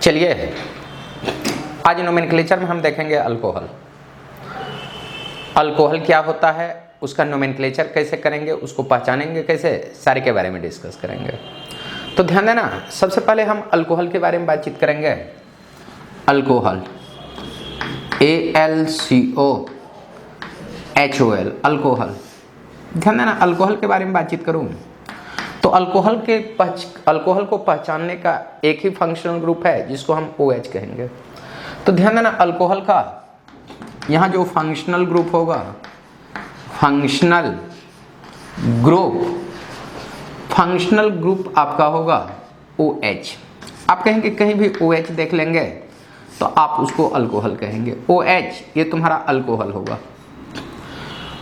चलिए आज नोमेनक्लेचर में हम देखेंगे अल्कोहल। अल्कोहल क्या होता है, उसका नोमेनक्लेचर कैसे करेंगे, उसको पहचानेंगे कैसे, सारे के बारे में डिस्कस करेंगे। तो ध्यान देना, सबसे पहले हम अल्कोहल के बारे में बातचीत करेंगे। Alcohol ALCOHOL alcohol. ध्यान देना, अल्कोहल के बारे में बातचीत करूं तो अल्कोहल को पहचानने का एक ही फंक्शनल ग्रुप है जिसको हम OH कहेंगे। तो ध्यान देना, अल्कोहल का यहाँ जो फंक्शनल ग्रुप होगा, फंक्शनल ग्रुप आपका होगा OH। आप कहेंगे कहीं भी OH देख लेंगे तो आप उसको अल्कोहल कहेंगे। OH ये तुम्हारा अल्कोहल होगा।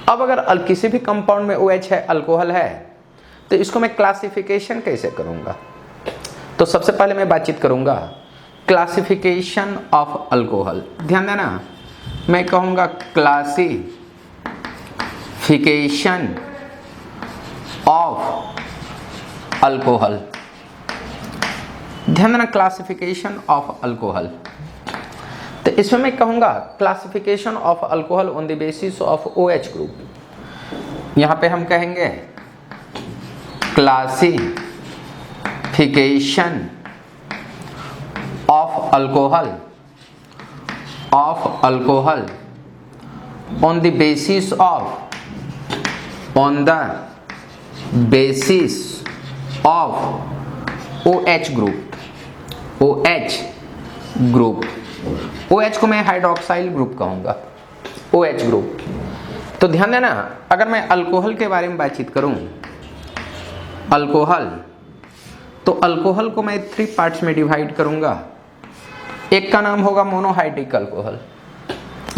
अब अगर किसी भी कंपाउंड में OH है, अल्कोहल है, तो इसको मैं क्लासिफिकेशन कैसे करूंगा? तो सबसे पहले मैं बातचीत करूंगा क्लासिफिकेशन ऑफ अल्कोहल। ध्यान देना, मैं कहूंगा क्लासिफिकेशन ऑफ अल्कोहल। ध्यान देना, क्लासिफिकेशन ऑफ अल्कोहल। तो इसमें मैं कहूंगा classification of alcohol on the basis of OH group. यहां पे हम कहेंगे classification of alcohol on the basis of OH group. OH को मैं हाइड्रोक्साइल ग्रुप कहूंगा, OH ग्रुप। तो ध्यान देना, अगर मैं अल्कोहल के बारे में बातचीत करूं, अल्कोहल को मैं 3 पार्ट्स में डिवाइड करूंगा। एक का नाम होगा मोनोहाइड्रिक अल्कोहल।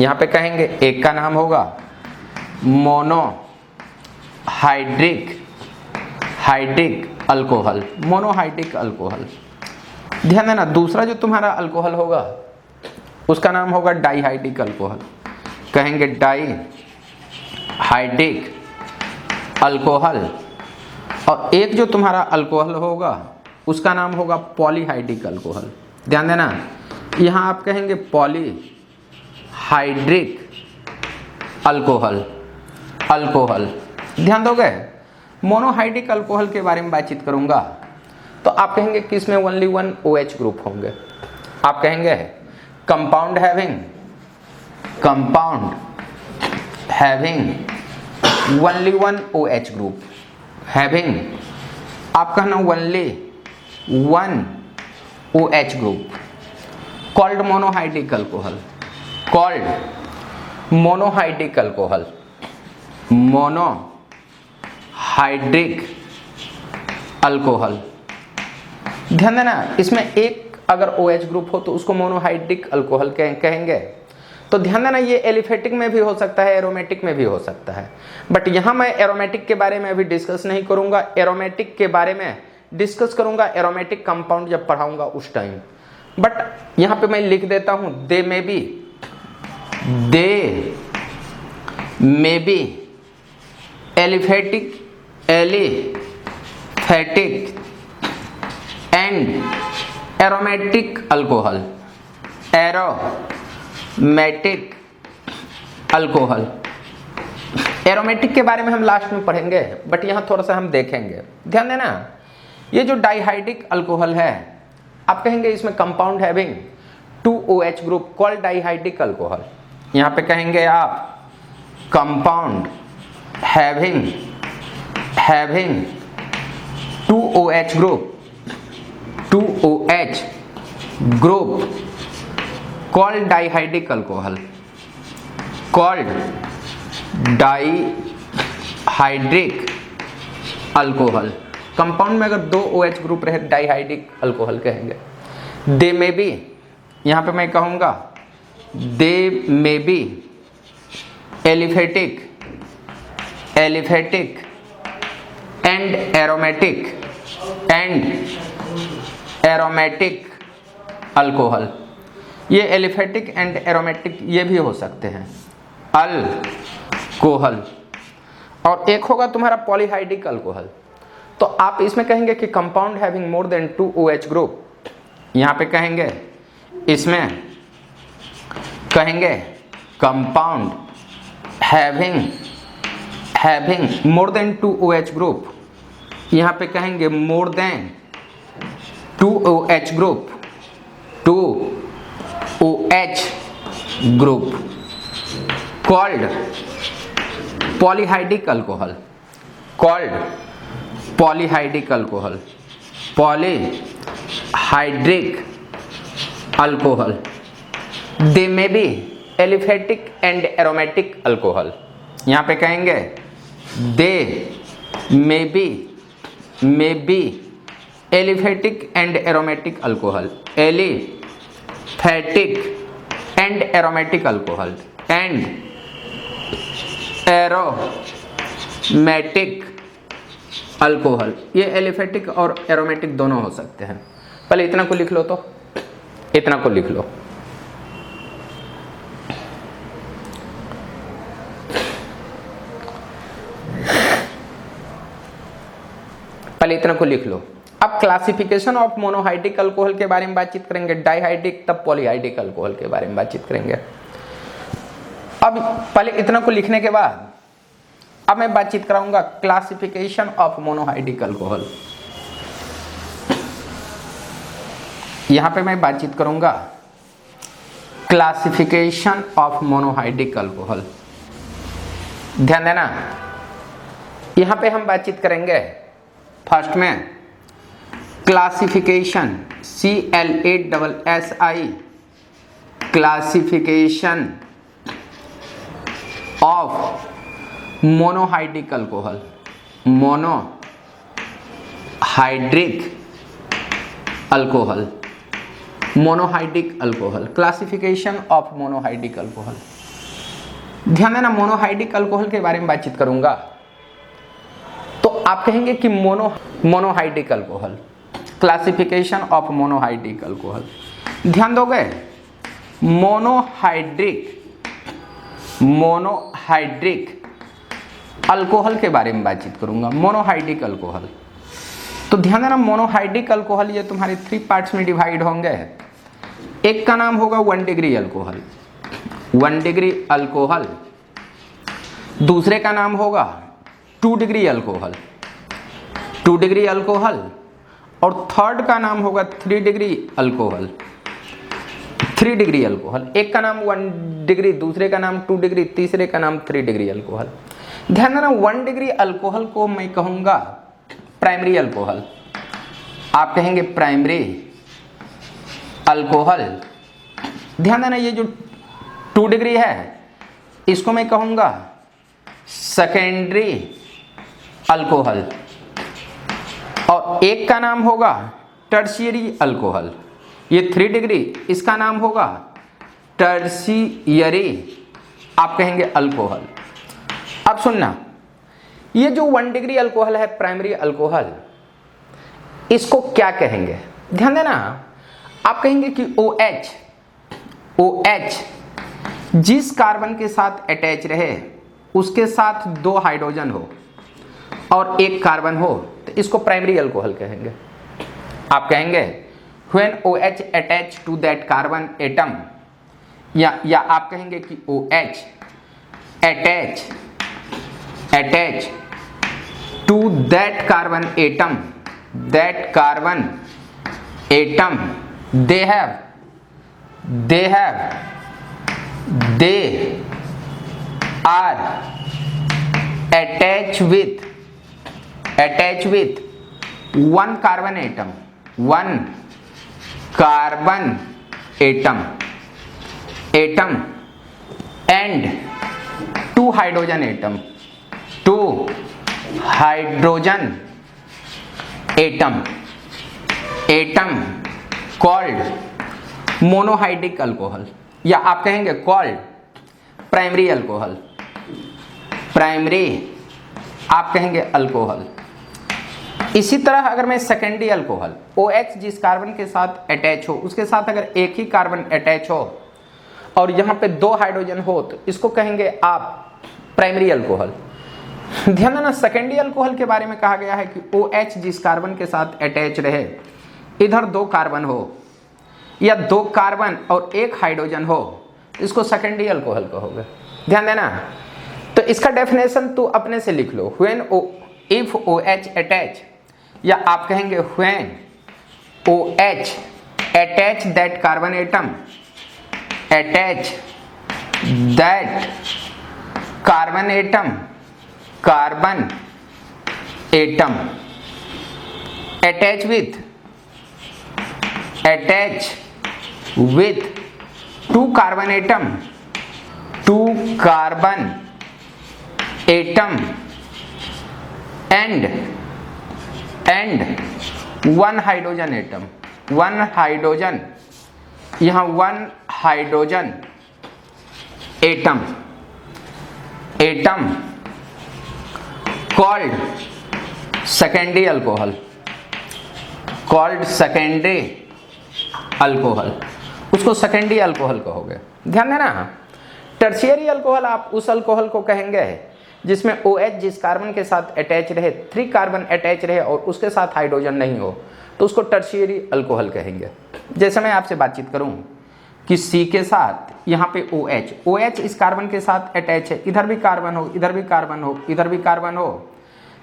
यहां पे कहेंगे एक का नाम होगा मोनोहाइड्रिक अल्कोहल। ध्यान देना, दूसरा जो तुम्हारा अल्कोहल होगा उसका नाम होगा डाइहाइड्रिक अल्कोहल। कहेंगे डाइहाइड्रिक अल्कोहल। और एक जो तुम्हारा अल्कोहल होगा उसका नाम होगा पॉलीहाइड्रिक अल्कोहल। ध्यान देना, यहां आप कहेंगे पॉलीहाइड्रिक अल्कोहल। ध्यान दोगे, मोनोहाइड्रिक अल्कोहल के बारे में बातचीत करूंगा तो आप कहेंगे कि इसमें ओनली 1 OH ग्रुप होंगे। आप कहेंगे compound having only 1 OH group, having आप कहना only 1 OH group, called monohydric alcohol. ध्यान देना, इसमें एक अगर OH ग्रुप हो तो उसको मोनोहाइड्रिक अल्कोहल कहेंगे। तो ध्यान देना, ये एलिफेटिक में भी हो सकता है, एरोमेटिक में भी हो सकता है। बट यहां मैं एरोमेटिक के बारे में अभी डिस्कस नहीं करूंगा। एरोमेटिक के बारे में डिस्कस करूंगा एरोमेटिक कंपाउंड जब पढ़ाऊंगा उस टाइम। बट यहां पे मैं लिख देता हूं they may be aliphatic and aromatic alcohol. Aromatic के बारे में हम लास्ट में पढ़ेंगे, बट यहां थोड़ा सा हम देखेंगे। ध्यान देना, ये जो डाइहाइड्रिक अल्कोहल है, आप कहेंगे इसमें compound having 2 OH group called dihydric alcohol. यहां पे कहेंगे आप compound having 2 OH group called dihydric alcohol. Compound में अगर 2 OH ग्रुप रहे डाइहाइड्रिक अल्कोहल कहेंगे। दे मे बी, यहां पे मैं कहूंगा they may be aliphatic and aromatic alcohol. ये एलिफेटिक एंड एरोमेटिक ये भी हो सकते हैं अल्कोहल। और एक होगा तुम्हारा पॉलीहाइड्रिक अल्कोहल। तो आप इसमें कहेंगे कि compound having more than 2 OH group. यहां पे कहेंगे इसमें कहेंगे compound having more than 2 OH group, यहाँ पे कहेंगे more than 2 OH group, 2 OH group called polyhydric alcohol, called polyhydric alcohol, polyhydric alcohol. They may be aliphatic and aromatic alcohol, यहाँ पे कहेंगे they may be aliphatic and aromatic alcohol, aliphatic and aromatic alcohol and aromatic alcohol. ये aliphatic और aromatic दोनों हो सकते हैं। पहले इतना को लिख लो, तो इतना को लिख लो। पहले इतना को लिख लो। अब क्लासिफिकेशन ऑफ मोनोहाइड्रिक अल्कोहल के बारे में बातचीत करेंगे, डाइहाइड्रिक, तब पॉलीहाइड्रिक अल्कोहल के बारे में बातचीत करेंगे। अब पहले इतना को लिखने के बाद अब मैं बातचीत कराऊंगा क्लासिफिकेशन ऑफ मोनोहाइड्रिक अल्कोहल। यहां पे मैं बातचीत करूंगा क्लासिफिकेशन ऑफ मोनोहाइड्रिक अल्कोहल। ध्यान देना, यहां पे हम बातचीत करेंगे फर्स्ट में classification, CLASSI, classification of monohydric alcohol, monohydric alcohol, monohydric alcohol, classification of monohydric alcohol. ध्यान देना, मोनोहाइड्रिक अल्कोहल के बारे में बातचीत करूंगा तो आप कहेंगे कि monohydric alcohol, classification of monohydric alcohol. ध्यान दोगे, मोनोहाइड्रिक अल्कोहल के बारे में बातचीत करूंगा, मोनोहाइड्रिक अल्कोहल। तो ध्यान देना, मोनोहाइड्रिक अल्कोहल ये तुम्हारे 3 पार्ट्स में डिवाइड होंगे। एक का नाम होगा 1 डिग्री अल्कोहल, 1 डिग्री अल्कोहल। दूसरे का नाम होगा 2 डिग्री अल्कोहल, 2 डिग्री अल्कोहल। और थर्ड का नाम होगा 3 डिग्री अल्कोहल, 3 डिग्री अल्कोहल। एक का नाम 1 डिग्री, दूसरे का नाम 2 डिग्री, तीसरे का नाम 3 डिग्री अल्कोहल। ध्यान देना, 1 डिग्री अल्कोहल को मैं कहूंगा प्राइमरी अल्कोहल। आप कहेंगे प्राइमरी अल्कोहल। ध्यान देना, ये जो 2 डिग्री है इसको मैं कहूंगा सेकेंडरी अल्कोहल। और एक का नाम होगा टर्शियरी अल्कोहल। ये 3 डिग्री, इसका नाम होगा टर्शियरी, आप कहेंगे अल्कोहल। अब सुनना, ये जो 1 डिग्री अल्कोहल है प्राइमरी अल्कोहल, इसको क्या कहेंगे? ध्यान देना, आप कहेंगे कि OH जिस कार्बन के साथ अटैच रहे उसके साथ 2 हाइड्रोजन हो और 1 कार्बन हो तो इसको प्राइमरी अल्कोहल कहेंगे। आप कहेंगे when OH attach to that carbon atom, या आप कहेंगे कि OH attach to that carbon atom, they are attached with 1 carbon atom, 1 carbon atom and 2 hydrogen atom, 2 hydrogen atom called monohydric alcohol, या आप कहेंगे called प्राइमरी अल्कोहल, प्राइमरी आप कहेंगे alcohol. इसी तरह अगर मैं सेकेंडरी अल्कोहल, OH जिस कार्बन के साथ अटैच हो उसके साथ अगर एक ही कार्बन अटैच हो और यहाँ पे 2 हाइड्रोजन हो तो इसको कहेंगे आप प्राइमरी अल्कोहल। ध्यान देना, सेकेंडरी अल्कोहल के बारे में कहा गया है कि OH जिस कार्बन के साथ अटैच रहे, इधर 2 कार्बन हो, या 2 कार्बन और 1 हाइड्रोजन हो तो इसको सेकेंडरी अल्कोहल कहोगे। ध्यान देना। तो इसका डेफिनेशन तू अपने से लिख लो, इफ OH अटैच, या आप कहेंगे when OH attach that carbon atom, attach that carbon atom, carbon atom attach with 2 carbon atom, 2 carbon atom and 1 hydrogen atom, 1 hydrogen, यहाँ 1 hydrogen atom called secondary alcohol, called secondary alcohol, उसको secondary alcohol कहोगे। ध्यान देना। Tertiary alcohol आप उस alcohol को कहेंगे जिसमें OH जिस कार्बन के साथ अटैच रहे, 3 कार्बन अटैच रहे और उसके साथ हाइड्रोजन नहीं हो, तो उसको टर्शियरी अल्कोहल कहेंगे। जैसे मैं आपसे बातचीत करूं कि C के साथ यहाँ पे OH इस कार्बन के साथ अटैच है, इधर भी कार्बन हो, इधर भी कार्बन हो, इधर भी कार्बन हो,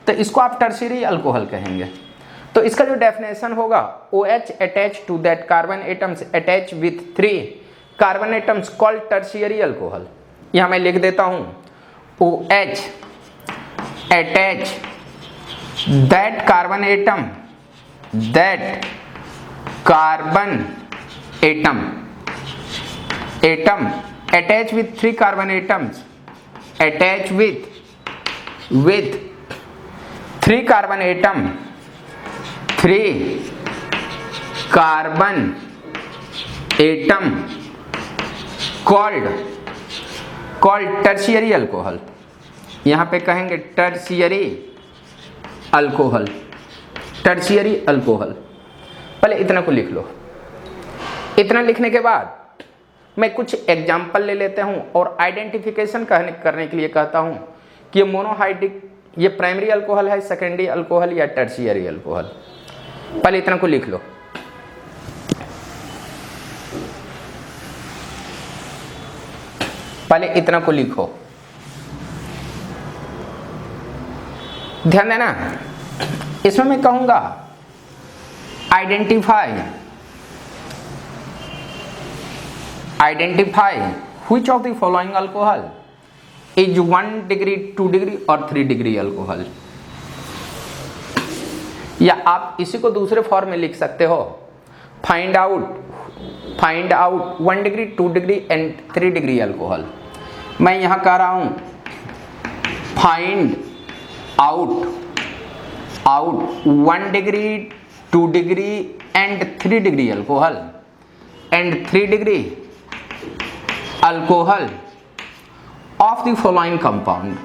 तो इसको आप टर्शियरी अल्कोहल कहेंगे। तो इसका जो डेफिनेशन होगा, OH attach to that carbon atoms attach with 3 carbon atoms called tertiary alcohol. यहाँ मैं लिख देता हूँ, OH attach that carbon atom, that carbon atom attach with 3 carbon atoms, attach with 3 carbon atom, 3 carbon atom called tertiary alcohol. यहाँ पे कहेंगे tertiary alcohol, tertiary alcohol. पहले इतना को लिख लो। इतना लिखने के बाद मैं कुछ एग्जाम्पल ले लेता हूँ और आइडेंटिफिकेशन करने के लिए कहता हूँ कि ये मोनोहाइड्रिक, ये प्राइमरी अल्कोहल है, सेकेंडरी अल्कोहल या टर्शियरी अल्कोहल। पहले इतना को लिख लो। पहले इतना को लिखो। ध्यान देना। इसमें मैं कहूंगा identify which of the following alcohol is 1 degree, 2 degree और 3 डिग्री अल्कोहल। या आप इसी को दूसरे फॉर्म में लिख सकते हो, find out 1 degree, 2 degree and 3 degree alcohol. मैं यहां कह रहा हूं find out 1 degree, 2 degree and 3 degree alcohol and 3 degree alcohol of the following compound,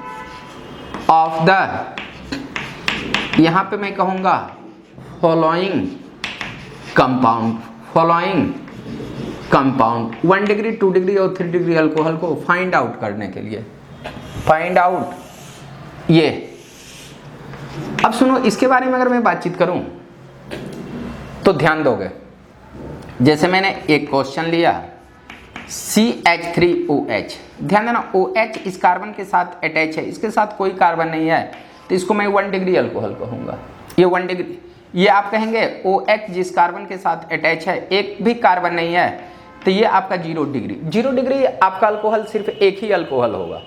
of the, यहां पे मैं कहूंगा फॉलोइंग कंपाउंड 1 डिग्री, 2 डिग्री और 3 डिग्री अल्कोहल को फाइंड आउट करने के लिए, फाइंड आउट। ये अब सुनो, इसके बारे में अगर मैं बातचीत करूं तो ध्यान दोगे। जैसे मैंने एक क्वेश्चन लिया CH3OH, ध्यान देना, OH इस कार्बन के साथ अटैच है, इसके साथ कोई कार्बन नहीं है, तो इसको मैं 1 डिग्री अल्कोहल कहूंगा। ये 1 डिग्री, ये आप कहेंगे OH जिस कार्बन के साथ अटैच है, एक भी कार्बन नहीं है, तो ये आपका 0 डिग्री। 0 डिग्री आपका अल्कोहल सिर्फ एक ही अल्कोहल होगा,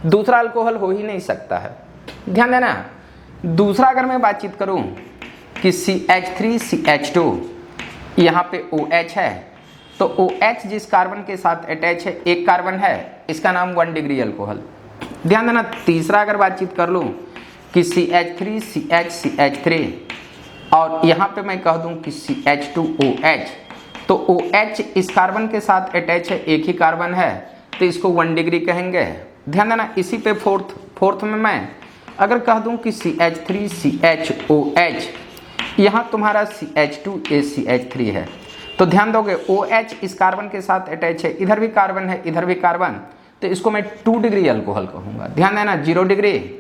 दूसरा अल्कोहल हो ही नहीं सकता है। ध्यान देना। दूसरा अगर मैं बातचीत करूं कि CH3 CH2, यहाँ पे OH है, तो OH जिस कार्बन के साथ अटैच है, एक कार्बन है, इसका नाम 1 डिग्री अल्कोहल। ध्यान देना। तीसरा अगर बातचीत कर लूं कि CH3 CH3 और यहाँ पे मैं कह दूं कि CH2OH, तो OH इस कार्बन के साथ अटैच है, एक ही कार्बन है, तो इसको 1 डिग्री कहेंगे। ध्यान देना। इसी पे फोर्थ में मैं अगर कह दूं कि CH3 CHOH, यहाँ तुम्हारा CH2CH3 है, तो ध्यान दोगे OH इस कार्बन के साथ अटैच है, इधर भी कार्बन है, इधर भी कार्बन, तो इसको मैं 2 डिग्री अल्कोहल कहूँगा। ध्यान देना। 0 डिग्री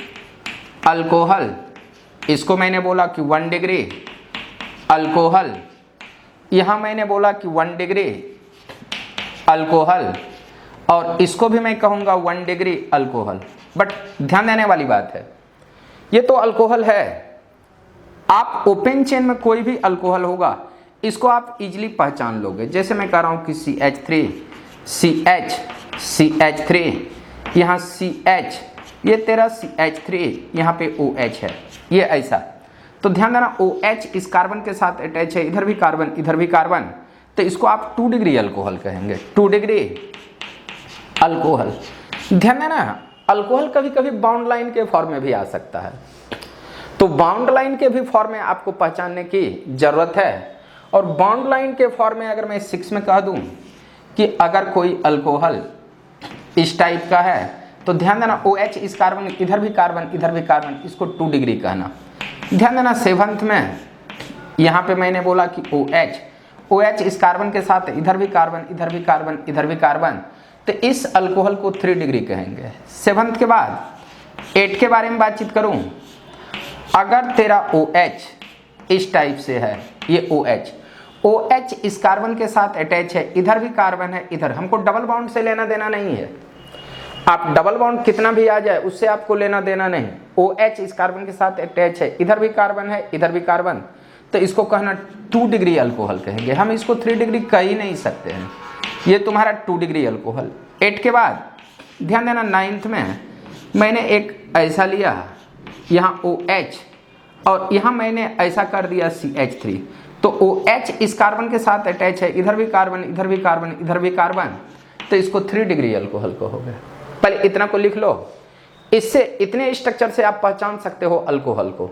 अल्कोहल, इसको मैंने बोला कि 1 डिग्री अल्कोहल, यहाँ मैंने बोला कि 1 डिग्री अल्कोहल, और इसको भी मैं कहूँगा 1 डिग्री अल्कोहल। बट ध्यान देने वाली बात है, ये तो अल्कोहल है, आप ओपन चेन में कोई भी अल्कोहल होगा इसको आप इजीली पहचान लोगे। जैसे मैं कह रहा हूँ कि CH3, CH, CH3, यहाँ CH, ये तेरा CH3, यहाँ पे OH है, ये ऐसा। तो ध्यान देना OH इस कार्बन के साथ अटैच है, इधर भी कार्बन इधर भी कार्बन, तो इसको आप 2 डिग्री अल्कोहल कहेंगे, 2 डिग्री अल्कोहल। ध्यान देना अल्कोहल कभी कभी बाउंड लाइन के फॉर्म में भी आ सकता है, तो बाउंड लाइन के भी फॉर्म में आपको पहचानने की जरूरत है। और बाउंड लाइन के फॉर्म में अगर मैं 6 में कह दूं कि अगर कोई अल्कोहल इस टाइप का है तो ध्यान देना OH इस कार्बन इधर भी कार्बन इधर भी कार्बन, इसको 2 डिग्री कहना। ध्यान देना 7th में यहाँ पे मैंने बोला कि OH इस कार्बन के साथ इधर भी कार्बन इधर भी कार्बन इधर भी कार्बन, तो इस अल्कोहल को 3 डिग्री कहेंगे। 7th के बाद 8 के बारे में बातचीत करूं, अगर तेरा OH इस टाइप से है, ये OH इस कार्बन के साथ अटैच है, इधर भी कार्बन है इधर, हमको डबल बॉन्ड से लेना देना नहीं है। आप डबल बॉन्ड कितना भी आ जाए उससे आपको लेना देना नहीं। OH इस कार्बन के साथ अटैच है, इधर भी कार्बन है इधर भी कार्बन, तो इसको कहना 2 डिग्री अल्कोहल कहेंगे, हम इसको 3 डिग्री कह ही नहीं सकते हैं, ये तुम्हारा 2 डिग्री अल्कोहल। 8 के बाद ध्यान देना 9th में मैंने एक ऐसा लिया, यहाँ OH और यहाँ मैंने ऐसा कर दिया CH3, तो OH इस कार्बन के साथ अटैच है, इधर भी कार्बन इधर भी कार्बन इधर भी कार्बन, तो इसको 3 डिग्री अल्कोहल कहोगे। पहले इतना को लिख लो, इससे इतने स्ट्रक्चर से आप पहचान सकते हो अल्कोहल को,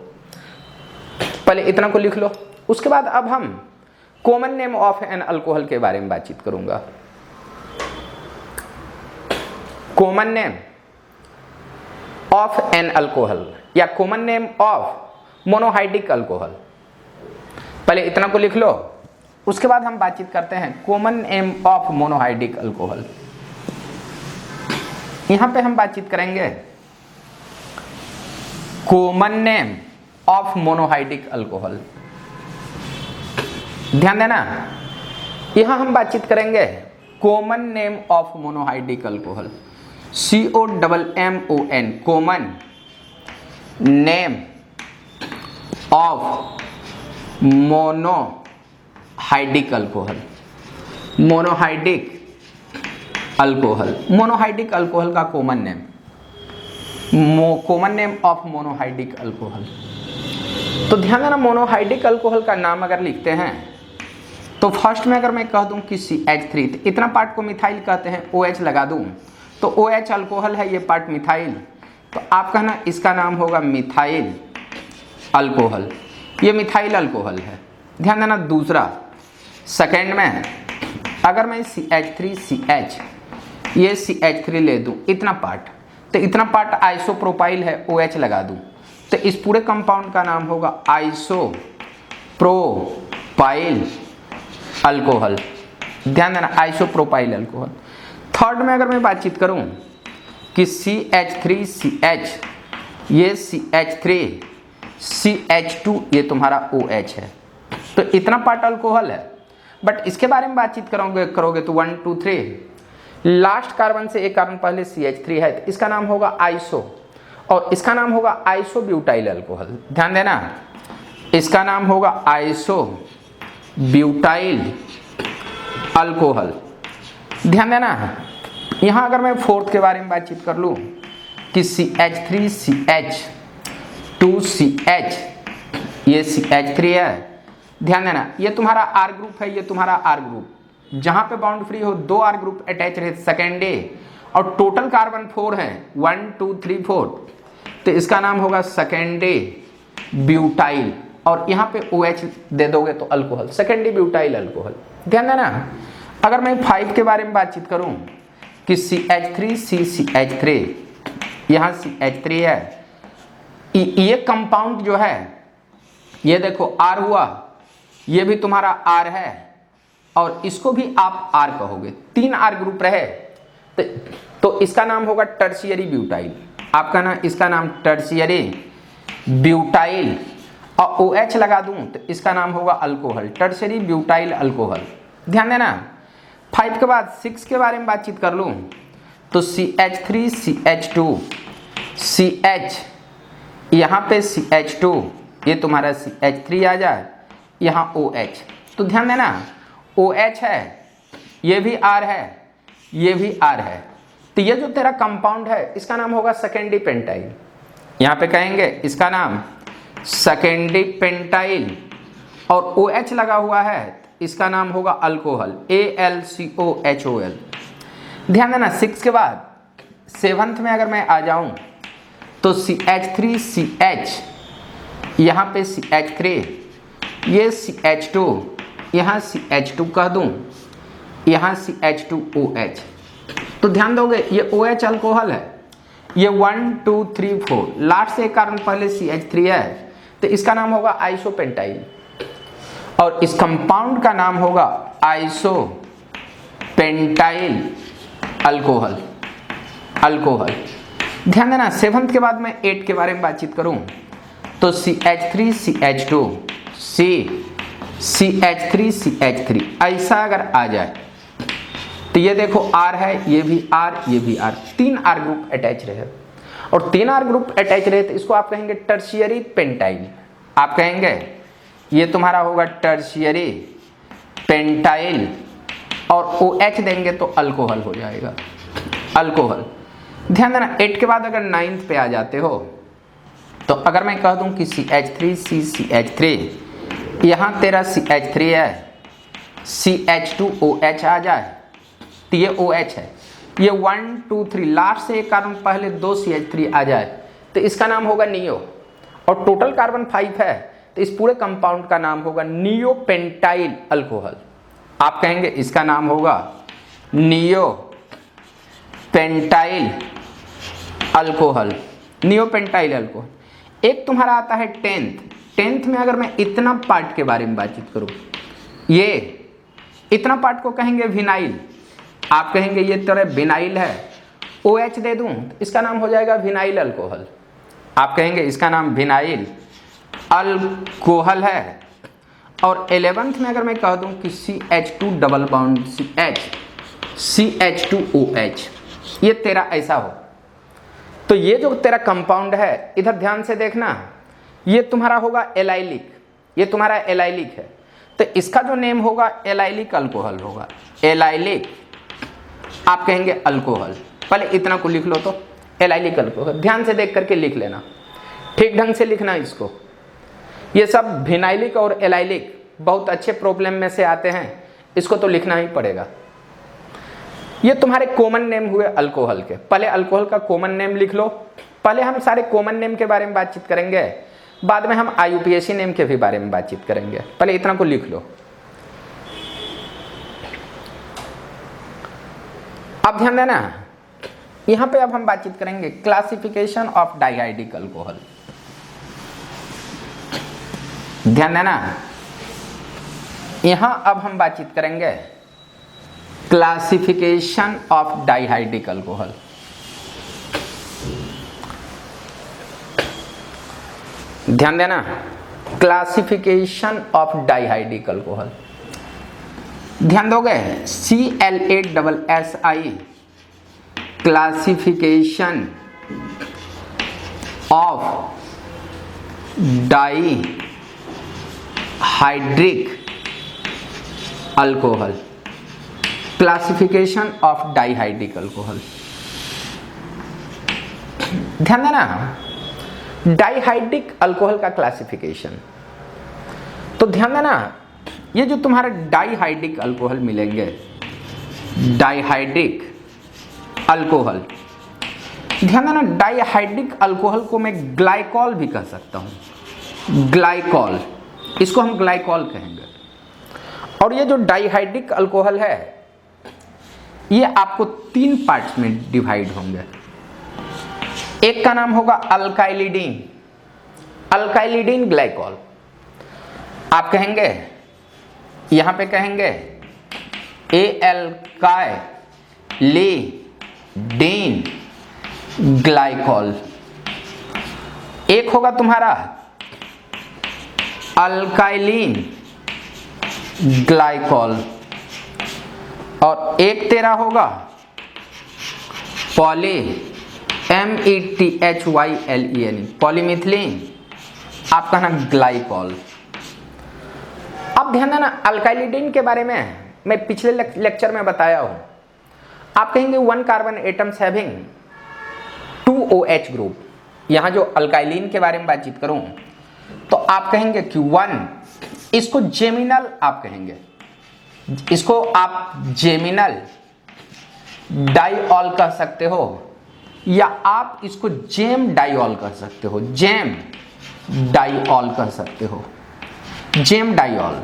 पहले इतना को लिख लो। उसके बाद अब हम common name of an alcohol के बारे में बातचीत करूंगा। Common name of an alcohol या common name of monohydric alcohol, पहले इतना को लिख लो। उसके बाद हम बातचीत करते हैं common name of monohydric alcohol. यहां पे हम बातचीत करेंगे common name of monohydric alcohol. ध्यान देना यहां हम बातचीत करेंगे common name of monohydric alcohol, COMMON, common name of monohydric alcohol. Monohydric alcohol, monohydric alcohol का common name, common name of monohydric alcohol. तो ध्यान देना मोनोहाइड्रिक अल्कोहल का नाम अगर लिखते हैं तो फर्स्ट में अगर मैं कह दूं कि CH3, तो इतना पार्ट को मिथाइल कहते हैं, OH लगा दूं तो OH अल्कोहल है, ये पार्ट मिथाइल, तो आप कहना इसका नाम होगा मिथाइल अल्कोहल, ये मिथाइल अल्कोहल है। ध्यान देना दूसरा सेकेंड में अगर मैं CH3CH ये CH3 ले दूं इतना पार्ट, तो इतना पार्ट आइसोप्रोपाइल है, OH लगा दूं तो इस पूरे कंपाउंड का नाम होगा आइसोप्रोपाइल अल्कोहल। ध्यान देना आइसोप्रोपाइल अल्कोहल। थर्ड में अगर मैं बातचीत करूं कि CH3CH ये CH3 CH2 ये तुम्हारा OH है, तो इतना पार्ट अल्कोहल है। बट इसके बारे में बातचीत करोगे तो 1 2 3 लास्ट कार्बन से एक कार्बन पहले CH3 है, तो इसका नाम होगा आइसो, और इसका नाम होगा आइसो ब्यूटाइल अल्कोहल। ध्यान देना इसका नाम होगा आइसो ब्यूटाइल अल्कोहल। ध्यान देना यहाँ अगर मैं फोर्थ के बारे में बातचीत कर लूँ कि CH3CH2CH ये CH3 है। ध्यान देना ये तुम्हारा R ग्रुप है, ये तुम्हारा R ग्रुप, जहाँ पे बाउंड फ्री हो 2 R ग्रुप अटैच रहे सेकेंड डे, और टोटल कार्बन 4 है 1 2 3 4, तो इसका नाम होगा सेकेंड डे ब्यूटाइल, और यहाँ पे OH दे दोगे तो alcohol, second day butyl alcohol. ध्यान देना अगर मैं 5 के बारे में बातचीत करूँ कि CH3CH3 यहाँ CH3 है, ये कंपाउंड जो है ये देखो R हुआ, ये भी तुम्हारा R है, और इसको भी आप R कहोगे, 3 R ग्रुप रहे तो इसका नाम होगा टर्शियरी ब्यूटाइल। आपका ना इसका नाम टर्शियरी ब्यूटाइल, और OH लगा दूं तो इसका नाम होगा अल्कोहल, टर्शरी ब्यूटाइल अल्कोहल। ध्यान देना। 5 के बाद 6 के बारे में बातचीत कर लूं तो CH3 CH2 CH, यहाँ पे CH2, ये तुम्हारा CH3 आ जाए, यहाँ OH। तो ध्यान देना, OH है, ये भी R है, ये भी R है, तो ये जो तेरा कंपाउंड है इसका नाम होगा सेकेंडरी पेंटाइल। यहाँ पे कहेंगे इसका नाम सेकेंडरी पेंटाइल, और OH लगा हुआ है इसका नाम होगा अल्कोहल, AlCOHOL। ध्यान देना। 6 के बाद 7th में अगर मैं आ जाऊं तो CH3 CH, यहाँ पे CH3, ये CH2, यहाँ CH2 कह दूं, यहाँ CH2OH। तो ध्यान दोगे ये OH अल्कोहल है, ये 1 2 3 4 लास्ट से एक कारण पहले CH3 है, तो इसका नाम होगा आइसोपेंटाइल, और इस कंपाउंड का नाम होगा आइसोपेंटाइल अल्कोहल। अल्कोहल। ध्यान देना। 7th के बाद मैं 8 के बारे में बातचीत करूं तो CH3 CH2 CH3 CH3 ऐसा अगर आ जाए तो ये देखो R है, ये भी R, ये भी R, 3 R ग्रुप अटैच रहे, और 3 R ग्रुप अटैच रहे तो इसको आप कहेंगे टर्शियरी पेंटाइल। आप कहेंगे ये तुम्हारा होगा टर्शियरी पेंटाइल, और OH देंगे तो अल्कोहल हो जाएगा, अल्कोहल। ध्यान देना। 8 के बाद अगर 9th पे आ जाते हो तो अगर मैं कह दूं कि CH3 CH3, यहाँ तेरा CH3 है, CH2OH आ जाए तो ये OH है, ये 1 2 3 लास्ट से एक कार्बन पहले 2 CH3 आ जाए तो इसका नाम होगा नियो, और टोटल कार्बन 5 है तो इस पूरे कंपाउंड का नाम होगा नियो पेंटाइल अल्कोहल। आप कहेंगे इसका नाम होगा neo pentyl alcohol, neo pentyl alcohol. एक तुम्हारा आता है 10th में अगर मैं इतना पार्ट के बारे में बातचीत करूं, ये इतना पार्ट को कहेंगे विनाइल। आप कहेंगे ये तरह विनाइल है, OH दे दूं तो इसका नाम हो जाएगा विनाइल अल्कोहल। आप कहेंगे इसका नाम विनाइल अल्कोहल है। और 11th में अगर मैं कह दूं कि CH2 double bond CH CH2OH, ये तेरा ऐसा हो तो ये जो तेरा कंपाउंड है इधर ध्यान से देखना, ये तुम्हारा होगा एलाइलिक, ये तुम्हारा एलाइलिक है, तो इसका जो नेम होगा एलाइलिक अल्कोहल होगा, एलाइलिक। आप कहेंगे अल्कोहल, पहले इतना को लिख लो तो एलाइलिक अल्कोहल, ध्यान से देख करके लिख लेना, ठीक ढंग से लिखना इसको। ये सब विनाइलिक और एलाइलिक बहुत अच्छे प्रॉब्लम में से आते हैं, इसको तो लिखना ही पड़ेगा। ये तुम्हारे कॉमन नेम हुए अल्कोहल के, पहले अल्कोहल का कॉमन नेम लिख लो। पहले हम सारे कॉमन नेम के बारे में बातचीत करेंगे, बाद में हम IUPAC नेम के भी बारे में बातचीत करेंगे, पहले इतना को लिख लो। अब ध्यान देना, यहां पे अब हम बातचीत करेंगे क्लासिफिकेशन ऑफ डाइहाइड्रिक अल्कोहल। ध्यान देना, यहां अब हम बातचीत करेंगे क्लासिफिकेशन ऑफ डाइहाइड्रिक अल्कोहल। ध्यान देना, क्लासिफिकेशन ऑफ डाइहाइड्रिक अल्कोहल। ध्यान दोगे, CLA+SI classification of dihydric alcohol, classification of dihydric alcohol. ध्यान देना, डाइहाइड्रिक अल्कोहल का क्लासिफिकेशन, तो ध्यान देना ये जो तुम्हारे डाइहाइड्रिक अल्कोहल मिलेंगे, डाइहाइड्रिक अल्कोहल, ध्यान देना डाइहाइड्रिक अल्कोहल को मैं ग्लाइकॉल भी कह सकता हूं, ग्लाइकॉल, इसको हम ग्लाइकॉल कहेंगे। और ये जो डाइहाइड्रिक अल्कोहल है ये आपको 3 पार्ट्स में डिवाइड होंगे। एक का नाम होगा अल्काइलिडीन, अल्काइलिडीन ग्लाइकॉल। आप कहेंगे, यहां पे कहेंगे एल्काइलिडीन ग्लाइकॉल। एक होगा तुम्हारा अल्काइलिन ग्लाइकॉल, और एक तेरा होगा पॉली METHYLEN पॉलीमिथिलीन आपका ना ग्लाइकॉल। अब ध्यान देना अल्काइलिडीन के बारे में मैं पिछले लेक्चर में बताया हूं। आप कहेंगे 1 carbon atoms having 2 OH group. यहां जो अल्काइलिन के बारे में बातचीत करूं तो आप कहेंगे कि 1, इसको जेमिनल आप कहेंगे, इसको आप जेमिनल डाइऑल कह सकते हो, या आप इसको जेम डाइऑल कह सकते हो, जेम डाइऑल कह सकते हो, जेम डाइऑल।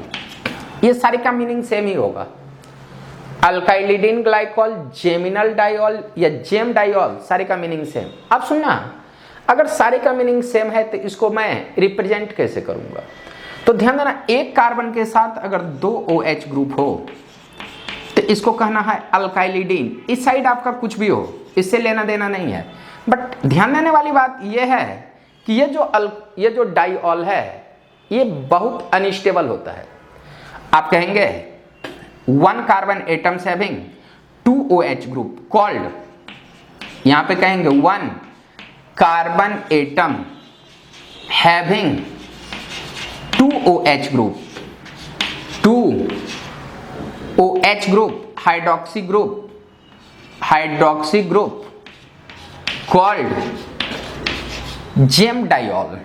ये सारे का मीनिंग सेम ही होगा, अल्काइलिडीन ग्लाइकॉल, जेमिनल डाइऑल या जेम डाइऑल, सारे का मीनिंग सेम। अब सुनना, अगर सारे का मीनिंग सेम है तो इसको मैं रिप्रेजेंट कैसे करूंगा? तो ध्यान देना, एक कार्बन के साथ अगर 2 OH ग्रुप हो तो इसको कहना है अल्काइलिडीन। इस साइड आपका कुछ भी हो, इससे लेना देना नहीं है, बट ध्यान देने वाली बात यह है कि ये जो डाइऑल है ये बहुत अनस्टेबल होता है। आप कहेंगे 1 carbon atoms having 2 OH group called, यहां पे कहेंगे 1 carbon atom having 2 OH group, 2 OH group hydroxy group called gem diol,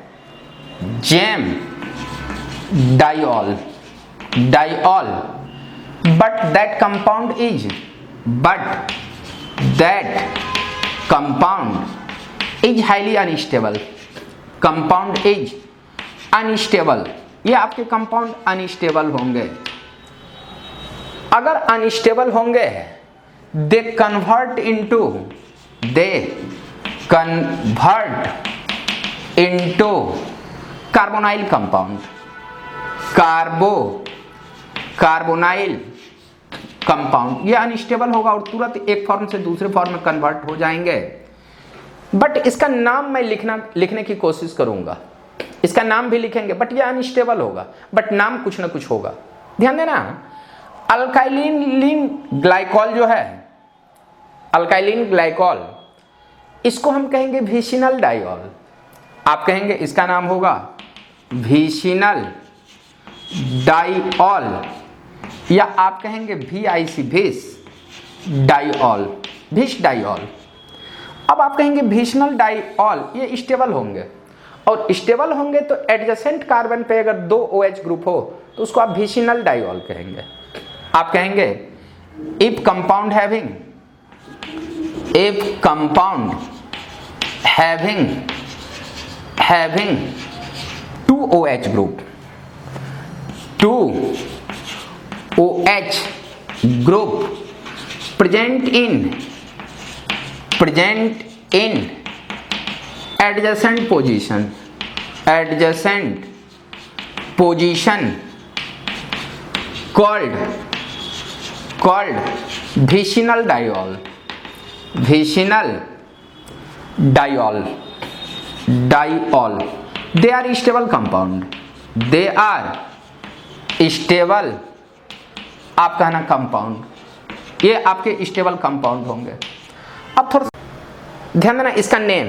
but that compound is highly unstable, ये आपके कंपाउंड अनस्टेबल होंगे। अगर अनस्टेबल होंगे they convert into carbonyl compound, carbonyl compound. ये unstable होगा और तुरंत एक फॉर्म से दूसरे फॉर्म में कन्वर्ट हो जाएंगे। बट इसका नाम मैं लिखने की कोशिश करूंगा, इसका नाम भी लिखेंगे, बट ये अनस्टेबल होगा, बट नाम कुछ ना कुछ होगा। ध्यान देना, अल्काइलिन ग्लाइकॉल जो है, अल्काइलिन ग्लाइकॉल, इसको हम कहेंगे विसिनल डाइऑल। आप कहेंगे इसका नाम होगा विसिनल डाइऑल, या आप कहेंगे VIC विस डाइऑल, विस डाइऑल। अब आप कहेंगे विसिनल डाइऑल, ये स्टेबल होंगे, और स्टेबल होंगे तो एडजेसेंट कार्बन पे अगर 2 OH ग्रुप हो तो उसको आप विसिनल डाइऑल कहेंगे। आप कहेंगे if compound having 2 OH group, 2 OH group present in adjacent position called vicinal diol, they are stable compound, they are stable आप कहना कंपाउंड, ये आपके स्टेबल कंपाउंड होंगे। अब थोड़ा ध्यान देना, इसका नेम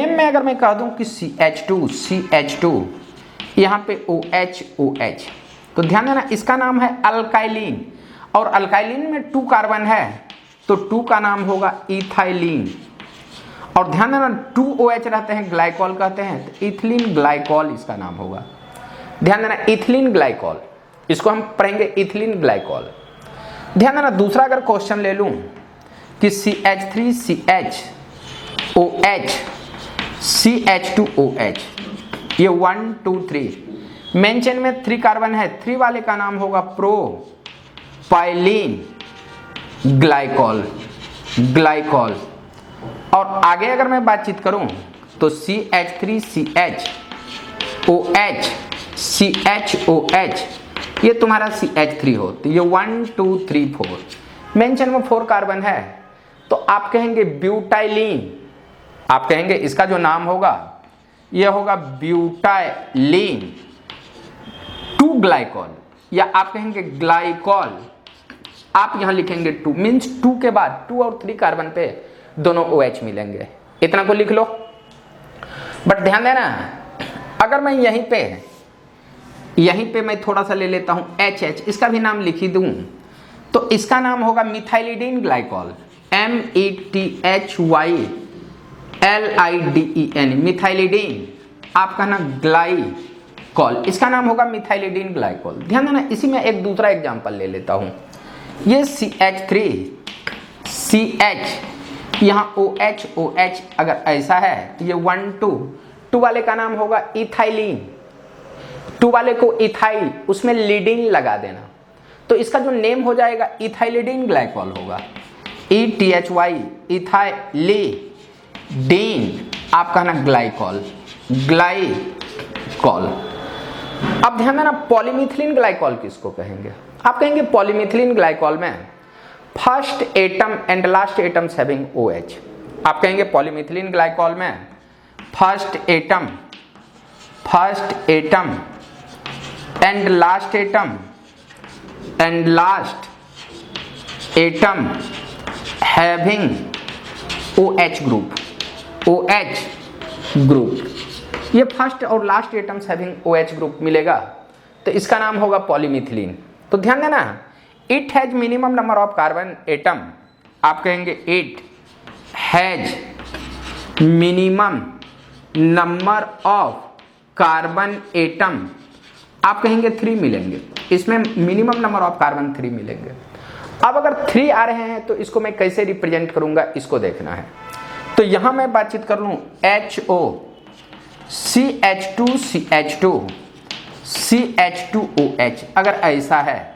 में अगर मैं कह दूं कि CH2 यहाँ पे OH, तो ध्यान देना इसका नाम है अल्काइलिन, और अल्काइलिन में 2 कार्बन है तो 2 का नाम होगा इथाइलिन। और ध्यान देना 2 OH रहते हैं, ग्लाइकॉल कहते हैं, तो इथिलीन ग्लाइकॉल इसका नाम होगा। ध्यान देना इथिलीन ग्लाइकॉल, इसको हम पढ़ेंगे इथिलीन ग्लाइकॉल। ध्यान देना दूसरा अगर क्वेश्चन ले लूं कि CH3CHOH CH2OH, ये 1 2 3 मेन चेन में 3 कार्बन है, 3 वाले का नाम होगा प्रोपाइलीन ग्लाइकॉल। और आगे अगर मैं बातचीत करूं तो CH3CHOH ये तुम्हारा CH3 हो, तो ये 1 2 3 4 मेन चेन में 4 कार्बन है, तो आप कहेंगे ब्यूटाइलीन। आप कहेंगे इसका जो नाम होगा ये होगा ब्यूटाइलीन, टू ग्लाइकॉल, या आप कहेंगे ग्लाइकॉल, आप यहां लिखेंगे 2, मीन्स 2 के बाद 2 और 3 कार्बन पे दोनों OH मिलेंगे। इतना को लिख लो। बट ध्यान देना, अगर मैं यहीं पे मैं थोड़ा सा ले लेता हूं HH, इसका भी नाम लिख ही दूं तो इसका नाम होगा मिथाइलिडीन ग्लाइकॉल, METHYLIDEN, मिथाइलिडीन। आपका ना ग्लाइकॉल, इसका नाम होगा मिथाइलिडीन ग्लाइकॉल। ध्यान देना, इसी में एक दूसरा एग्जांपल ले लेता हूं। ये CH3CH, यहाँ OH अगर ऐसा है तो ये 1 2 वाले का नाम होगा इथाइलिन, 2 वाले को इथाइल, उसमें लीडिन लगा देना तो इसका जो नेम हो जाएगा इथाइलिडीन ग्लाइकॉल होगा, ETHY, इथाइलिडीन, आपका ना ग्लाइकॉल। अब ध्यान देना, पॉलीमिथिलीन ग्लाइकॉल किसको कहेंगे? आप कहेंगे पॉलीमिथिलीन ग्लाइकॉल में first atom and last atoms having OH। आप कहेंगे पॉलीमिथिलीन ग्लाइकॉल में first atom and last atom having OH group, ये फर्स्ट और last atoms having OH group मिलेगा तो इसका नाम होगा पॉलीमिथिलीन। तो ध्यान देना, it has minimum number of carbon atom, आप कहेंगे it has minimum number of carbon atom, आप कहेंगे 3 मिलेंगे, इसमें मिनिमम नंबर ऑफ कार्बन 3 मिलेंगे। अब अगर 3 आ रहे हैं तो इसको मैं कैसे रिप्रेजेंट करूंगा, इसको देखना है। तो यहां मैं बातचीत कर लूं HO CH2OH, अगर ऐसा है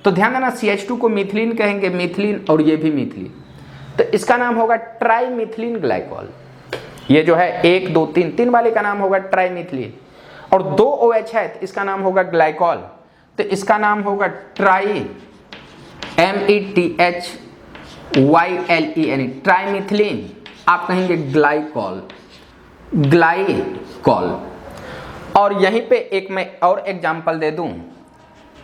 तो ध्यान देना CH2 को मिथिलीन कहेंगे, मिथिलीन, और ये भी मिथिलीन, तो इसका नाम होगा ट्राइमिथिलीन ग्लाइकॉल। ये जो है 1 2 3 वाले का नाम होगा ट्राइमिथिलीन, और 2 OH है तो इसका नाम होगा ग्लाइकॉल, तो इसका नाम होगा METHYLEN, ट्राइमिथिलीन, आप कहेंगे ग्लाइकॉल। और यहीं पे एक मैं और एग्जांपल दे दूं,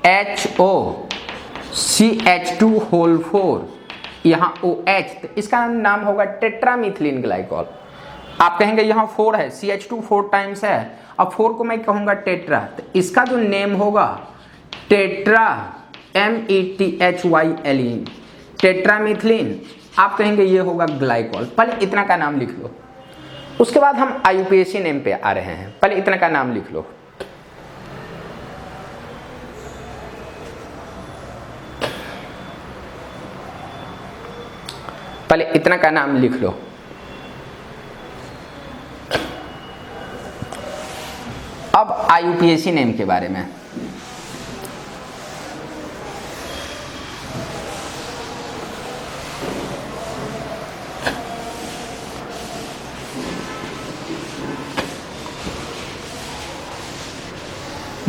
HOCH2 यहाँ OH, तो इसका नाम होगा टेट्रामिथिलीन ग्लाइकॉल। आप कहेंगे यहाँ 4 है, CH2 4 टाइम्स है, अब 4 को मैं कहूंगा टेट्रा, तो इसका जो नेम होगा टेट्रा, METHYLEN, टेट्रामिथिलीन, आप कहेंगे ये होगा ग्लाइकॉल। पहले इतना का नाम लिख लो, उसके बाद हम IUPAC नेम पे आ रहे हैं। पहले इतना का नाम लिख लो। पहले इतना का नाम लिख लो। अब IUPAC नेम के बारे में,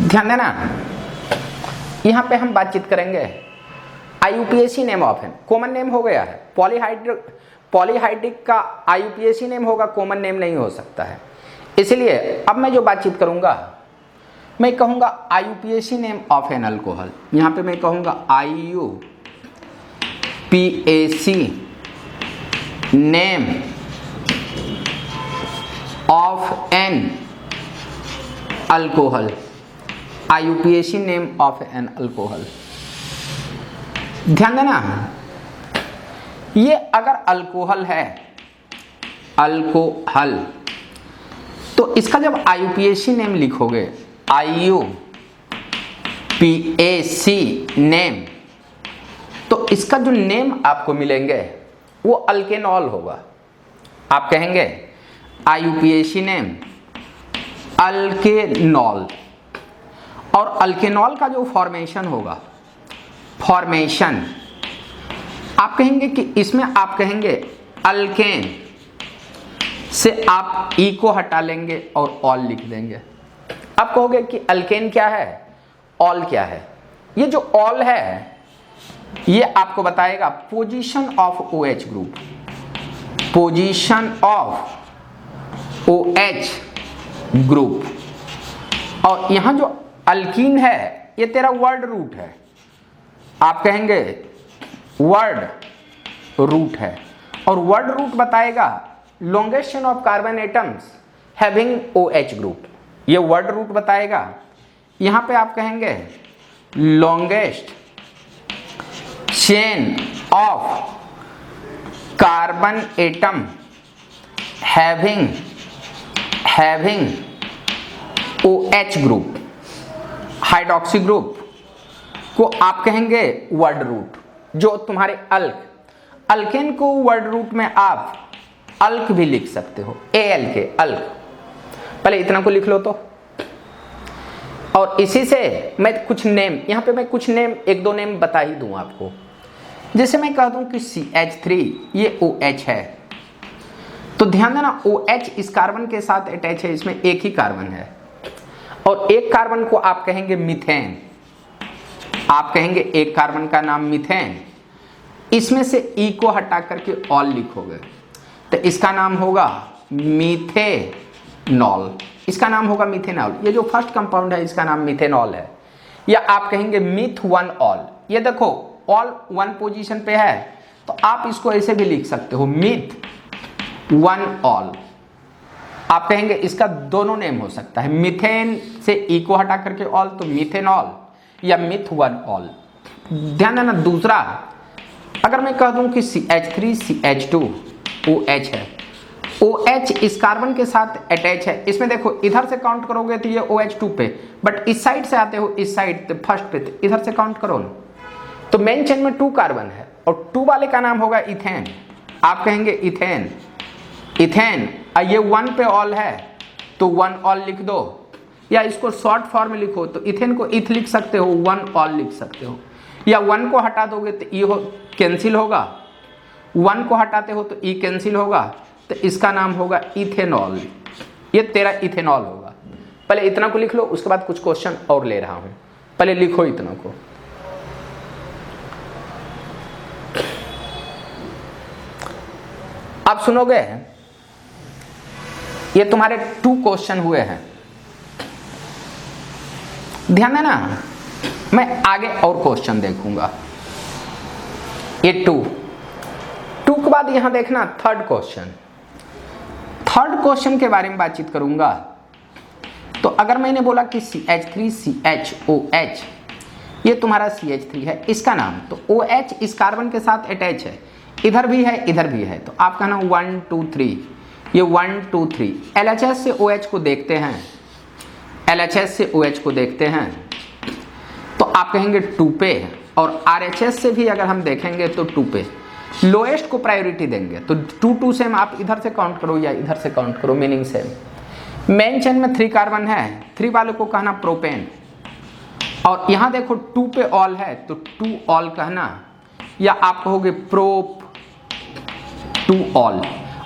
ध्यान देना, यहां पे हम बातचीत करेंगे IUPAC name of an, common name हो गया है। पॉलीहाइड्रिक का IUPAC नेम होगा, कॉमन नेम नहीं हो सकता है। इसलिए अब मैं जो बातचीत करूंगा, मैं कहूंगा IUPAC name of an alcohol. यहां पे मैं कहूंगा IUPAC name of an alcohol, IUPAC name of an alcohol. ध्यान देना, ये अगर अल्कोहल है, अल्कोहल, तो इसका जब IUPAC नेम लिखोगे, IUPAC नेम, तो इसका जो नेम आपको मिलेंगे वो अल्केनॉल होगा। आप कहेंगे IUPAC नेम अल्केनॉल, और अल्केनॉल का जो फॉर्मेशन होगा, फॉर्मेशन आप कहेंगे कि इसमें आप कहेंगे अल्केन से आप ई को हटा लेंगे और ऑल लिख देंगे। आप कहोगे कि अल्केन क्या है, ऑल क्या है। ये जो ऑल है ये आपको बताएगा position of OH group, position of OH group. और यहां जो अल्कीन है ये तेरा वर्ड रूट है, आप कहेंगे वर्ड रूट है, और वर्ड रूट बताएगा longest chain of carbon atoms having OH group, ये वर्ड रूट बताएगा। यहां पे आप कहेंगे longest chain of carbon atom having OH group, hydroxy group को आप कहेंगे वर्ड रूट। जो तुम्हारे अल्केन को वर्ड रूट में आप अल्क भी लिख सकते हो, AL के अल्क। पहले इतना को लिख लो तो, और इसी से मैं कुछ नेम, यहां पे मैं कुछ नेम, एक दो नेम बता ही दूं आपको। जैसे मैं कह दूं कि CH3 ये OH है, तो ध्यान देना OH इस कार्बन के साथ अटैच है, इसमें एक ही कार्बन है, और एक कार्बन को आप कहेंगे मीथेन, आप कहेंगे एक कार्बन का नाम मीथेन। इसमें से E को हटा करके ऑल लिखोगे तो इसका नाम होगा मीथेनॉल, इसका नाम होगा मीथेनॉल। ये जो फर्स्ट कंपाउंड है इसका नाम मीथेनॉल है, या आप कहेंगे मिथ 1 ऑल। ये देखो ऑल 1 पोजीशन पे है, तो आप इसको ऐसे भी लिख सकते हो मिथ 1 ऑल। आप कहेंगे इसका दोनों नेम हो सकता है, मीथेन से E को हटा करके ऑल तो मीथेनॉल, या मिथ 1 ऑल। ध्यान देना दूसरा, अगर मैं कह दूं कि CH3 CH2 OH है, OH इस कार्बन के साथ अटैच है, इसमें देखो इधर से काउंट करोगे तो ये OH2 पे, बट इस साइड से आते हो, इस साइड तो फर्स्ट पे, तो इधर से काउंट करो ना, तो मेन चेन में 2 कार्बन है, और 2 वाले का नाम होगा इथेन। आप कहेंगे इथेन, ये 1 पे ऑल है तो 1 ऑल लिख दो, या इसको शॉर्ट फॉर्म में लिखो तो इथेन को इथ लिख सकते हो, 1 ऑल लिख सकते हो, या 1 को हटा दोगे तो E कैंसिल होगा, 1 को हटाते हो तो E कैंसिल होगा, तो इसका नाम होगा इथेनॉल। ये तेरा इथेनॉल होगा। पहले इतना को लिख लो, उसके बाद कुछ क्वेश्चन और ले रहा हूं, पहले लिखो इतना को। आप सुनोगे, ये तुम्हारे 2 क्वेश्चन हुए हैं, ध्यान देना, मैं आगे और क्वेश्चन देखूंगा। ये 2 के बाद यहां देखना थर्ड क्वेश्चन के बारे में बातचीत करूंगा। तो अगर मैंने बोला कि CH3 CHOH, ये तुम्हारा CH3 है, इसका नाम, तो OH इस कार्बन के साथ अटैच है, इधर भी है इधर भी है, तो आप कहना 1 2 3, ये 1 2 3। LHS से OH को देखते हैं, LHS से OH को देखते हैं, तो आप कहेंगे 2 पे, और RHS से भी अगर हम देखेंगे तो 2 पे। लोएस्ट को प्रायोरिटी देंगे, तो 2 2 सेम, आप इधर से काउंट करो या इधर से काउंट करो, मीनिंग सेम। मेन चेन में 3 कार्बन है, 3 वाले को कहना प्रोपेन, और यहां देखो 2 पे ऑल है तो 2 ऑल कहना, या आप कहोगे प्रोप 2 ऑल,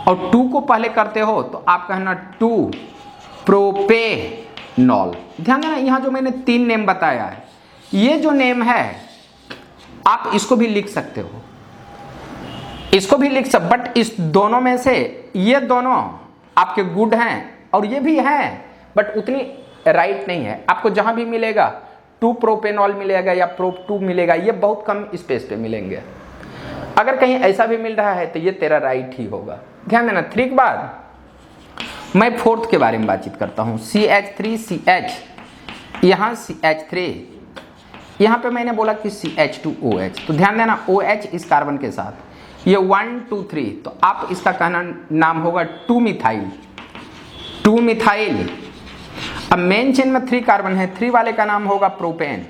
और 2 को पहले करते हो तो आप कहना 2 प्रोपेनॉल। ध्यान देना, यहां जो मैंने 3 नेम बताया है, ये जो नेम है आप इसको भी लिख सकते हो, इसको भी लिख सकते, बट इस दोनों में से ये दोनों आपके गुड हैं और ये भी हैं, बट उतनी राइट नहीं है। आपको जहां भी मिलेगा 2 प्रोपेनॉल मिलेगा या प्रोप 2 मिलेगा, ये बहुत कम स्पेस पे मिलेंगे। अगर कहीं ऐसा भी मिल रहा है तो ये तेरा राइट ही होगा। ध्यान देना। 3 के बाद मैं 4th के बारे में बातचीत करता हूं, CH3 CH, यहां CH3, यहां पे मैंने बोला कि CH2OH, तो ध्यान देना OH इस कार्बन के साथ, ये 1 2 3, तो आप इसका कहना नाम होगा 2 मिथाइल। अब मेन चेन में 3 कार्बन है, 3 वाले का नाम होगा प्रोपेन,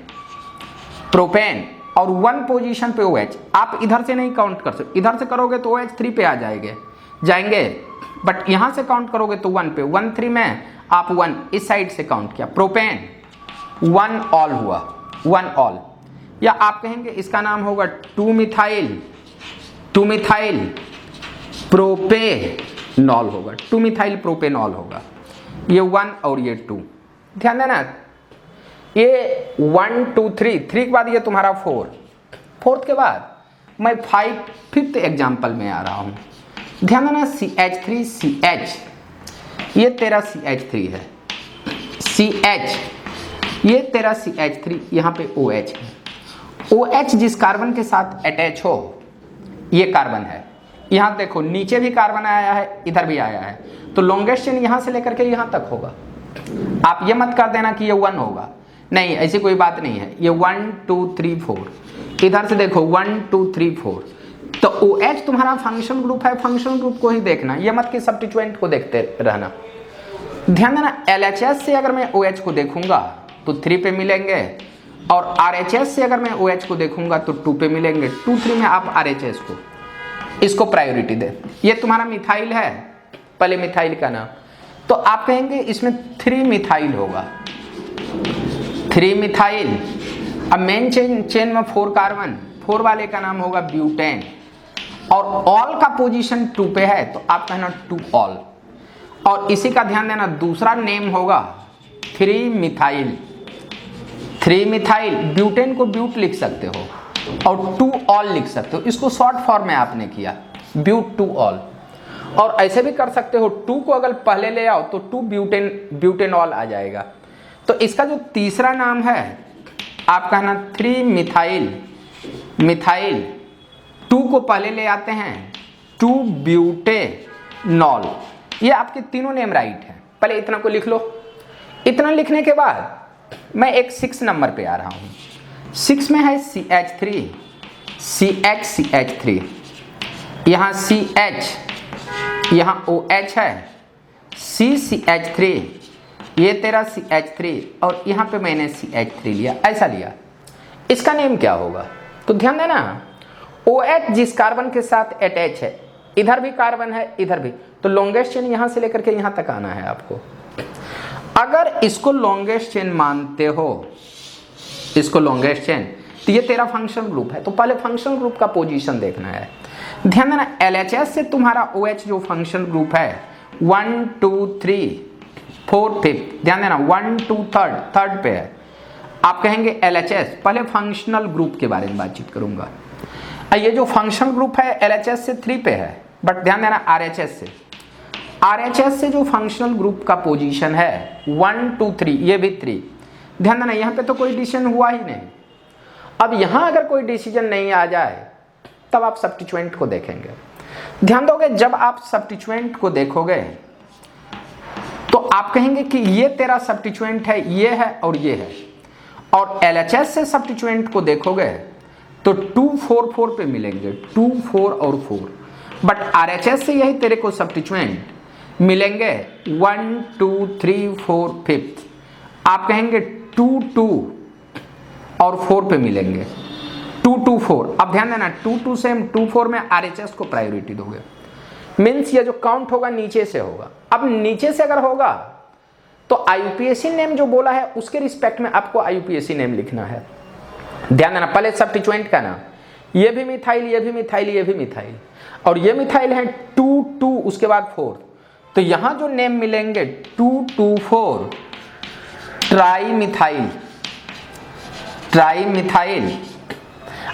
और 1 पोजीशन पे OH। आप इधर से नहीं काउंट कर सकते, इधर से करोगे तो OH 3 पे आ जाएंगे, बट यहां से काउंट करोगे तो 1 पे, 1 3 में आप 1 इस साइड से काउंट किया, प्रोपेन 1 ऑल हुआ, 1 ऑल, या आप कहेंगे इसका नाम होगा 2 मिथाइल प्रोपेनॉल होगा, 2 मिथाइल प्रोपेनॉल होगा। ये 1 और ये 2, ध्यान देना, ये 1 2 3 के बाद ये तुम्हारा 4th के बाद मैं 5th एग्जाम्पल में आ रहा हूं। ध्यान देना, CH3 CH, ये तेरा CH3 है, CH ये तेरा CH3, यहाँ पे OH है। OH जिस कार्बन के साथ अटैच हो, ये कार्बन है। यहाँ देखो नीचे भी कार्बन आया है, इधर भी आया है, तो लॉन्गेस्ट चेन यहाँ से लेकर के यहाँ तक होगा। आप ये मत कर देना कि ये 1 होगा, नहीं, ऐसी कोई बात नहीं है। ये 1 2 3 4, इधर से देखो 1 2 3 4, तो OH तुम्हारा फंक्शन ग्रुप है, फंक्शन ग्रुप को ही देखना, ये मत कि सब्स्टिट्यूएंट को देखते रहना। ध्यान देना, LHS से अगर मैं OH को देखूंगा तो 3 पे मिलेंगे, और RHS से अगर मैं OH को देखूंगा तो 2 पे मिलेंगे। 2 3 में आप RHS को, इसको प्रायोरिटी दे। ये तुम्हारा मिथाइल है, पहले मिथाइल का नाम, तो आप कहेंगे इसमें 3 मिथाइल होगा, 3 मिथाइल। अब मेन चेन में 4 कार्बन, 4 वाले का नाम होगा ब्यूटेन, और ऑल का पोजीशन 2 पे है, तो आप कहना 2 ऑल। और इसी का ध्यान देना, दूसरा नेम होगा 3 मिथाइल, 3 मिथाइल। ब्यूटेन को ब्यूट लिख सकते हो और 2 ऑल लिख सकते हो, इसको शॉर्ट फॉर्म में आपने किया ब्यूट 2 ऑल। और ऐसे भी कर सकते हो, 2 को अगर पहले ले आओ तो 2 ब्यूटेनॉल आ जाएगा। तो इसका जो तीसरा नाम है आप कहना 3 मिथाइल, मिथाइल 2 को पहले ले आते हैं 2 ब्यूटेनॉल। ये आपके तीनों नेम राइट है। पहले इतना को लिख लो। इतना लिखने के बाद मैं एक 6 नंबर पे आ रहा हूँ। 6 में है CH3, CH3, यहाँ CH, यहाँ OH है, CH3, ये तेरा CH3, और यहाँ पे मैंने CH3 लिया, ऐसा लिया। इसका नेम क्या होगा? तो ध्यान देना, OH जिस कार्बन के साथ अटैच है, इधर भी कार्बन है, इधर भी, तो लॉन्गेस्ट चेन यहाँ से लेकर के यहाँ तक आना है आपको। अगर इसको लॉन्गेस्ट चेन मानते हो, इसको लॉन्गेस्ट चेन, तो ये तेरा फंक्शन ग्रुप है, तो पहले फंक्शन ग्रुप का पोजीशन देखना है। ध्यान देना, LHS से तुम्हारा OH जो फंक्शन ग्रुप है 1 2 3 4 5, ध्यान देना 1 2 3 पे है। आप कहेंगे LHS, पहले फंक्शनल ग्रुप के बारे में बातचीत करूंगा। ये जो फंक्शन ग्रुप है LHS से 3 पे है, बट ध्यान देना RHS से जो फंक्शनल ग्रुप का पोजीशन है 1 2 3, ये भी 3। ध्यान देना, यहाँ पे तो कोई डिसीजन हुआ ही नहीं। अब यहाँ अगर कोई डिसीजन नहीं आ जाए तब आप सब्स्टिट्यूएंट को देखेंगे। ध्यान दोगे, जब आप सब्स्टिट्यूएंट को देखोगे तो आप कहेंगे कि ये तेरा सब्स्टिट्यूएंट है, ये है और ये है। और LHS से सब्स्टिट्यूएंट को देखोगे तो 2 4 4 पे मिलेंगे, 2 4 और 4। बट RHS से यही तेरे को सब्स्टिट्यूएंट मिलेंगे 1 2 3 4 5। आप कहेंगे 2 2 और 4 पे मिलेंगे, 2 2 4। अब ध्यान देना, 2 2 से 2 4 में RHS को प्रायोरिटी दोगे, मीन्स ये जो काउंट होगा नीचे से होगा। अब नीचे से अगर होगा तो IUPAC नेम जो बोला है उसके रिस्पेक्ट में आपको IUPAC नेम लिखना है। ध्यान देना, पहले सब्स्टिट्यूएंट का नाम, ये भी मिथाइल, ये भी मिथाइल, ये भी मिथाइल, और ये मिथाइल है 2 2, उसके बाद 4। तो यहां जो नेम मिलेंगे 2 2 4 ट्राई मिथाइल, ट्राई मिथाइल।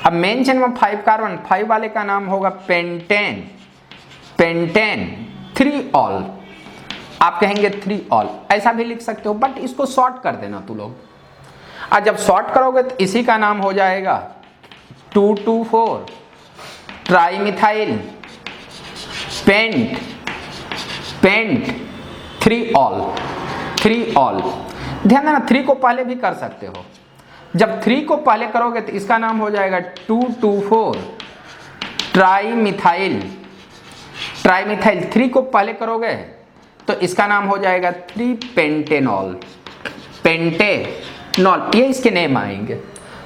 अब मेन चेन में 5 कार्बन, 5 वाले का नाम होगा पेंटेन, पेंटेन 3 ऑल। आप कहेंगे 3 ऑल, ऐसा भी लिख सकते हो, बट इसको शॉर्ट कर देना तू लोग। और जब शॉर्ट करोगे तो इसी का नाम हो जाएगा 2 2 4 tri methyl pent, pent 3 ol, 3 ol. ध्यान देना, 3 को पहले भी कर सकते हो। जब 3 को पहले करोगे तो इसका नाम हो जाएगा 2 2 4 ट्राई मिथाइल, ट्राई मिथाइल। 3 को पहले करोगे तो इसका नाम हो जाएगा 3 पेंटेनॉल, पेंटेनॉल। ये इसके नेम आएंगे।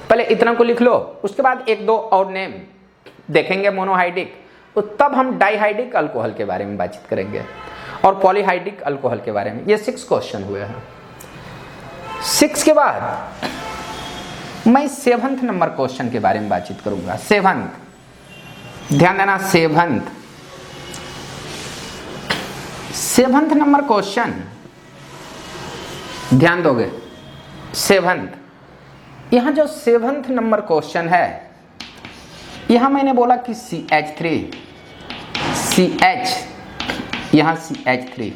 पहले इतना को लिख लो, उसके बाद 1 2 और नेम देखेंगे मोनोहाइड्रिक, तो तब हम डाइहाइड्रिक अल्कोहल के बारे में बातचीत करेंगे और पॉलीहाइड्रिक अल्कोहल के बारे में। ये 6 क्वेश्चन हुए हैं। 6 के बाद मैं 7th नंबर क्वेश्चन के बारे में बातचीत करूंगा। 7th, ध्यान देना, 7th नंबर क्वेश्चन ध्यान दोगे। 7th, यहां जो 7th नंबर क्वेश्चन है, यहां मैंने बोला कि CH3, CH, यहां CH3,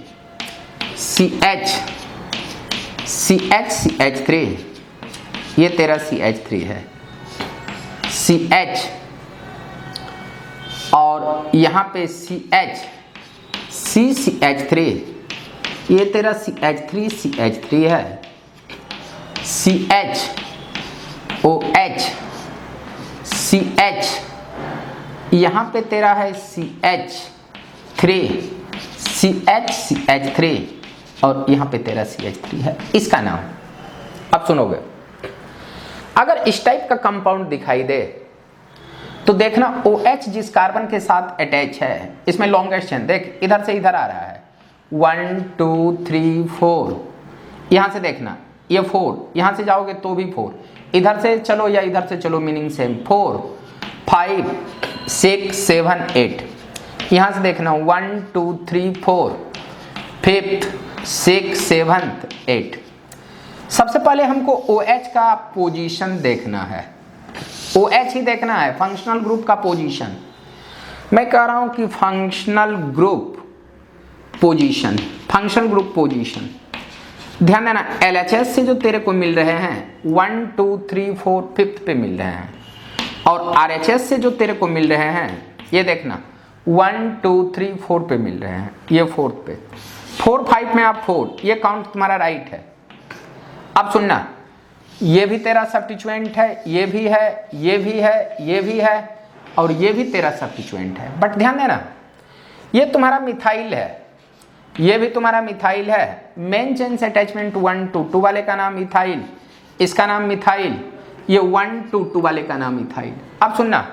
CH, CH, CH3, ये तेरा CH3 है, CH, और यहाँ पे CH, CH3, ये तेरा CH3 है, CH, OH, CH, यहाँ पे तेरा है CH3, CH3, और यहाँ पे तेरा CH3 है, इसका नाम। अब सुनोगे, अगर इस टाइप का कंपाउंड दिखाई दे तो देखना OH जिस कार्बन के साथ अटैच है, इसमें लॉन्गेस्ट चेन देख, इधर से इधर आ रहा है, 1 2 3 4, यहाँ से देखना ये 4, यहाँ से जाओगे तो भी 4, इधर से चलो या इधर से चलो मीनिंग सेम, 4 5 6 7 8, यहाँ से देखना 1 2 3 4, 5th 6 7th 8। सबसे पहले हमको OH का पोजीशन देखना है, OH ही देखना है, फंक्शनल ग्रुप का पोजीशन। मैं कह रहा हूं कि functional group position, functional group position. ध्यान देना, LHS से जो तेरे को मिल रहे हैं 1 2 3 4 5th पे मिल रहे हैं, और RHS से जो तेरे को मिल रहे हैं, ये देखना 1 2 3 4 पे मिल रहे हैं, ये 4th पे, 4 5 में आप 4, ये काउंट तुम्हारा राइट है। अब सुनना, ये भी तेरा सब्स्टिट्यूएंट है, ये भी है, ये भी है, ये भी है, और ये भी तेरा सब्स्टिट्यूएंट है। बट ध्यान देना, ये तुम्हारा मिथाइल है, ये भी तुम्हारा मिथाइल है। मेन चेन से अटैचमेंट 1 2 2 वाले का नाम मिथाइल, इसका नाम मिथाइल, ये 1 2 2 वाले का नाम मिथाइल। अब सुनना,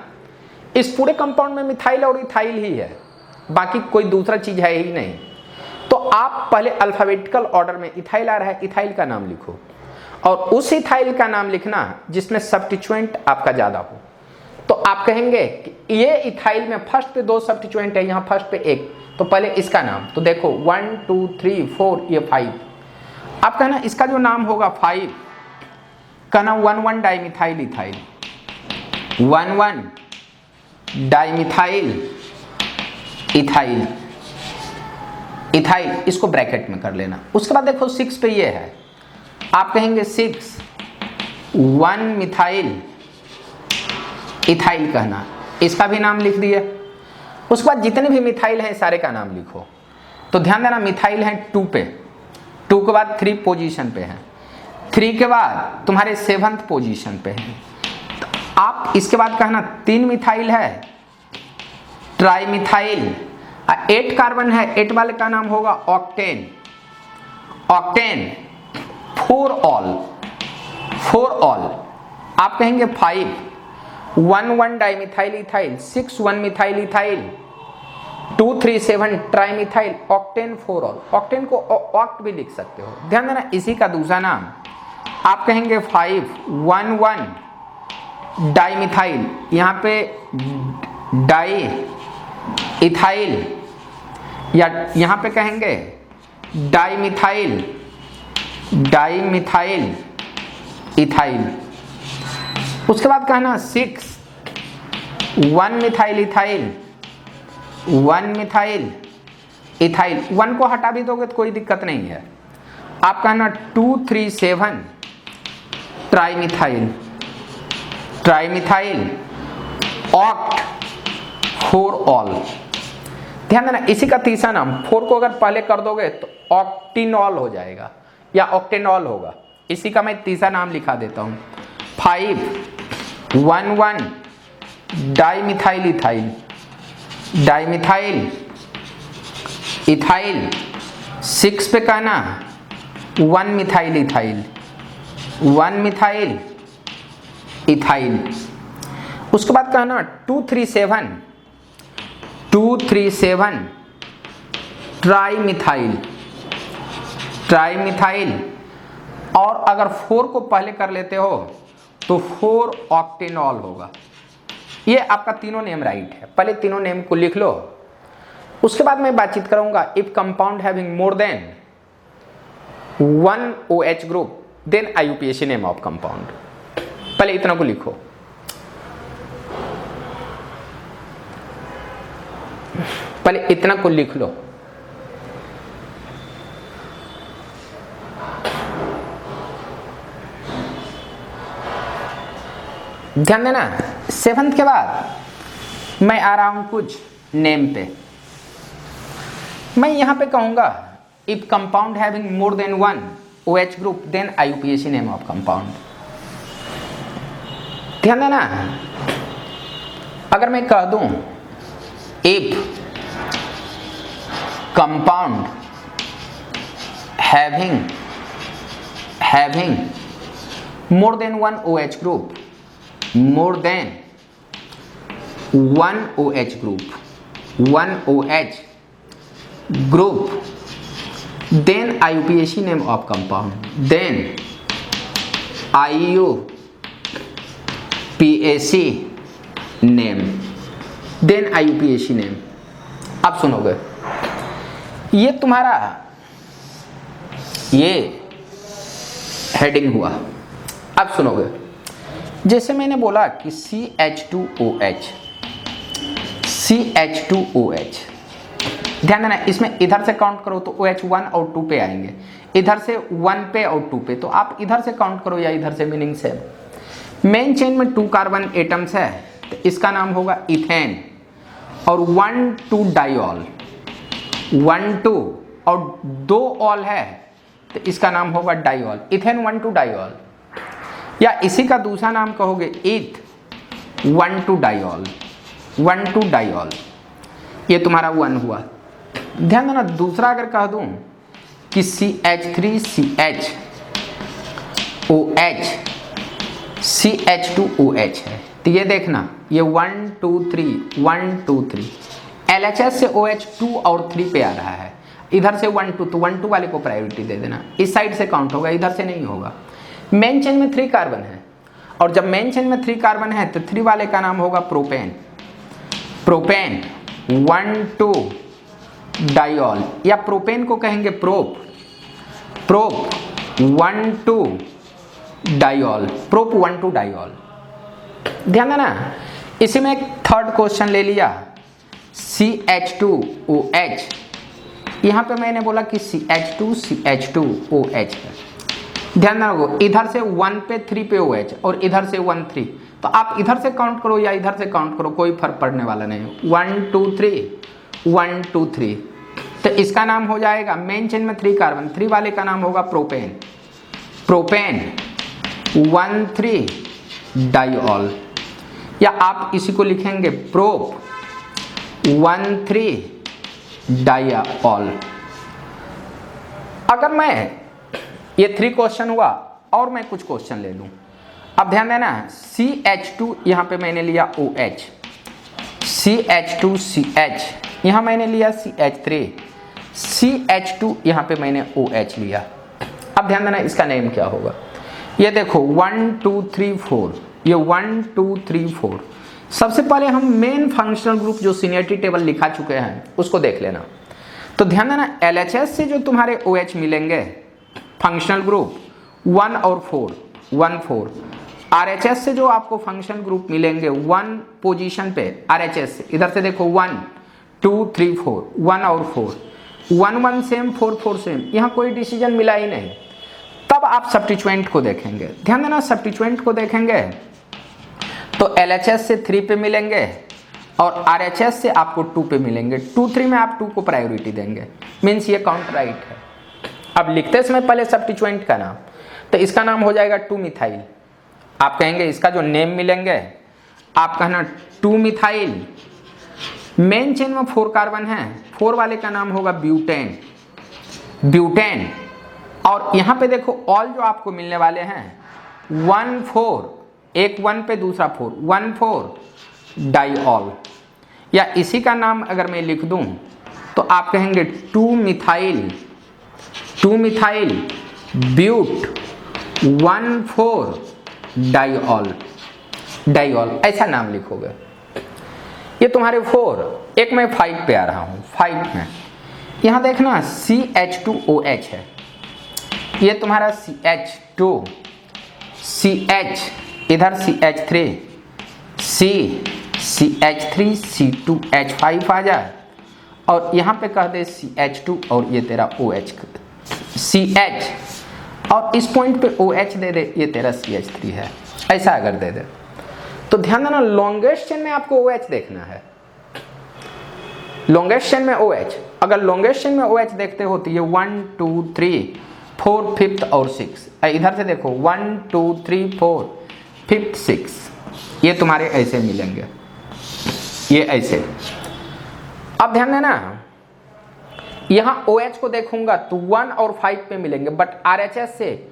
इस पूरे कंपाउंड में मिथाइल और इथाइल ही है, बाकी कोई दूसरा चीज है ही नहीं। तो आप पहले अल्फाबेटिकल ऑर्डर में इथाइल आ रहा है, इथाइल का नाम लिखो, और उस इथाइल का नाम लिखना जिसमें सब्स्टिट्यूएंट आपका ज्यादा हो। तो आप कहेंगे कि ये इथाइल में फर्स्ट पे 2 सब्स्टिट्यूएंट है, यहाँ फर्स्ट पे 1, तो पहले इसका नाम, तो देखो 1 2 3 4, ये 5। आप कहना इसका जो नाम होगा 5, कहना 1 1 dimethyl ethyl, 1 1 dimethyl ethyl, ethyl, इसको ब्रैकेट में कर लेना। उसके बाद देखो 6 पे ये है, आप कहेंगे 6 1 मिथाइल इथाइल कहना, इसका भी नाम लिख दिया। उसके बाद जितने भी मिथाइल हैं सारे का नाम लिखो। तो ध्यान देना, मिथाइल हैं 2 पे, 2 के बाद 3 पोजीशन पे हैं, 3 के बाद तुम्हारे 7th पोजीशन पे हैं। तो आप इसके बाद कहना 3 मिथाइल है, ट्राइमिथाइल, 8 कार्बन है, 8 वाले का नाम होगा ऑक्टेन, ऑक्टेन, 4 ऑल। आप कहेंगे 5 1 1 dimethyl ethyl, 6 1 methyl ethyl, 2 3 7 trimethyl, octane 4 all. Octane को ऑक्ट भी लिख सकते हो। ध्यान देना, इसी का दूसरा नाम आप कहेंगे 5 1 1 डाइमिथाइल, यहाँ पे डाई इथाइल, या यहाँ पे कहेंगे डाइमिथाइल, डाइमिथाइल इथाइल। उसके बाद कहना 6 1 मिथाइल इथाइल, 1 मिथाइल इथाइल, 1 को हटा भी दोगे तो कोई दिक्कत नहीं है। आप कहना 2 3 7 ट्राइमिथाइल, ट्राइमिथाइल ऑक्ट 4 ऑल। ध्यान देना, इसी का तीसरा नाम 4 को अगर पहले कर दोगे तो ऑक्टिनॉल हो जाएगा या ऑक्टेनॉल होगा। इसी का मैं तीसरा नाम लिखा देता हूं, 5 1 1 डाइमिथाइल इथाइल, डाइमिथाइल इथाइल, 6 पे कहना 1 मिथाइल इथाइल, 1 मिथाइल इथाइल। उसके बाद कहना 2 3 7 ट्राइमिथाइल, ट्राइमिथाइल, और अगर 4 को पहले कर लेते हो तो 4 ऑक्टेनॉल होगा। ये आपका तीनों नेम राइट है, पहले तीनों नेम को लिख लो। उसके बाद मैं बातचीत करूंगा if compound having more than 1 OH group then IUPAC name of compound. पहले इतना को लिखो। पहले इतना को लिख लो। ध्यान देना। 7th के बाद मैं आ रहा हूं कुछ नेम पे। मैं यहां पे कहूंगा if compound having more than one OH group then IUPAC name of compound. ध्यान देना, अगर मैं कह दूं if compound having more than one OH group, more than one OH group, one OH group, then IUPAC name of compound, then IUPAC name, then IUPAC name। आप सुनोगे, ये तुम्हारा ये हेडिंग हुआ। अब सुनोगे, जैसे मैंने बोला कि CH2OH, ध्यान देना, इसमें इधर से काउंट करो तो OH 1 और 2 पे आएंगे, इधर से 1 पे और 2 पे, तो आप इधर से काउंट करो या इधर से, मीनिंग सेम। मेन चेन में 2 कार्बन एटम्स है तो इसका नाम होगा इथेन, और 1,2 डाइऑल, 1,2 और 2 ऑल है तो इसका नाम होगा डाइऑल, इथेन 1,2 डाइऑल, या इसी का दूसरा नाम कहोगे इथ 1,2 डाइऑल, 1,2 डाइऑल, ये तुम्हारा 1 हुआ। ध्यान देना, दूसरा अगर कह दूं कि CH3CHOH CH2OH है तो ये देखना, ये 1 2 3 1 2 3 LHS से OH 2 और 3 पे आ रहा है, इधर से 1 2, तो 1 2 वाले को प्रायोरिटी दे देना, इस साइड से काउंट होगा, इधर से नहीं होगा। मेन चेन में 3 कार्बन है, और जब मेन चेन में 3 कार्बन है तो 3 वाले का नाम होगा प्रोपेन, प्रोपेन 1 2 डाइऑल, या प्रोपेन को कहेंगे prop, prop 1 2 diol, prop 1 2 diol. ध्यान देना, इसी में एक थर्ड क्वेश्चन ले लिया CH2OH, यहाँ पे मैंने बोला कि CH2OH है। ध्यान रखो, इधर से 1 पे 3 पे OH और इधर से 1 3, तो आप इधर से काउंट करो या इधर से काउंट करो, कोई फर्क पड़ने वाला नहीं। 1 2 3 1 2 3, तो इसका नाम हो जाएगा, मेन चेन में 3 कार्बन, 3 वाले का नाम होगा प्रोपेन, प्रोपेन 1 3 डाइऑल, या आप इसी को लिखेंगे प्रोप 1 3 डाइऑल। अगर मैं ये 3 क्वेश्चन हुआ और मैं कुछ क्वेश्चन ले लूं, अब ध्यान देना, CH2 यहाँ पे मैंने लिया OH, CH2CH यहाँ मैंने लिया CH3, CH2 यहाँ पे मैंने OH लिया। अब ध्यान देना, इसका नेम क्या होगा, ये देखो 1 2 3 4, ये 1 2 3 4। सबसे पहले हम मेन फंक्शनल ग्रुप जो सीनियरिटी टेबल लिखा चुके हैं उसको देख लेना। तो ध्यान देना, LHS से जो तुम्हारे OH मिलेंगे फंक्शनल ग्रुप 1 और 4, 1 4, RHS से जो आपको फंक्शनल ग्रुप मिलेंगे 1 पोजीशन पे, RHS से इधर से देखो 1 2 3 4, 1 और 4, 1 1 सेम, 4 4 सेम, यहाँ कोई डिसीजन मिला ही नहीं। तब आप सब्स्टिट्यूएंट को देखेंगे। ध्यान देना, सब्स्टिट्यूएंट को देखेंगे तो LHS से 3 पे मिलेंगे और RHS से आपको 2 पे मिलेंगे। 2 3 में आप 2 को प्रायोरिटी देंगे, मीन्स ये काउंट राइट है। अब लिखते समय पहले सब्स्टिट्यूएंट का नाम, तो इसका नाम हो जाएगा 2 मिथाइल। आप कहेंगे इसका जो नेम मिलेंगे, आप कहना 2 मिथाइल। मेन चेन में 4 कार्बन है, 4 वाले का नाम होगा ब्यूटेन, ब्यूटेन। और यहाँ पे देखो ऑल जो आपको मिलने वाले हैं 1 4, एक 1 पे दूसरा 4, 1 4 डाइऑल, या इसी का नाम अगर मैं लिख दूं तो आप कहेंगे 2 methyl, 2 methyl but 1 4 diol, diol ऐसा नाम लिखोगे। ये तुम्हारे 4, एक मैं 5 पे आ रहा हूँ, 5 में यहाँ देखना CH2OH है, ये तुम्हारा CH2, CH इधर CH3, CH3 C2H5 आ जाए, और यहाँ पे कह दे CH2 और ये तेरा OH, CH और इस पॉइंट पे OH दे दे, ये तेरा CH3 है, ऐसा अगर दे दे तो ध्यान देना, लॉन्गेस्ट चेन में आपको OH देखना है, लॉन्गेस्ट चेन में OH। अगर लॉन्गेस्ट चेन में OH देखते हो तो ये 1 2 3 4 5th और 6, इधर से देखो 1 2 3 4 5th 6, ये तुम्हारे ऐसे मिलेंगे, ये ऐसे। अब ध्यान देना, यहां OH को देखूंगा तो 1 और 5 पे मिलेंगे, बट RHS से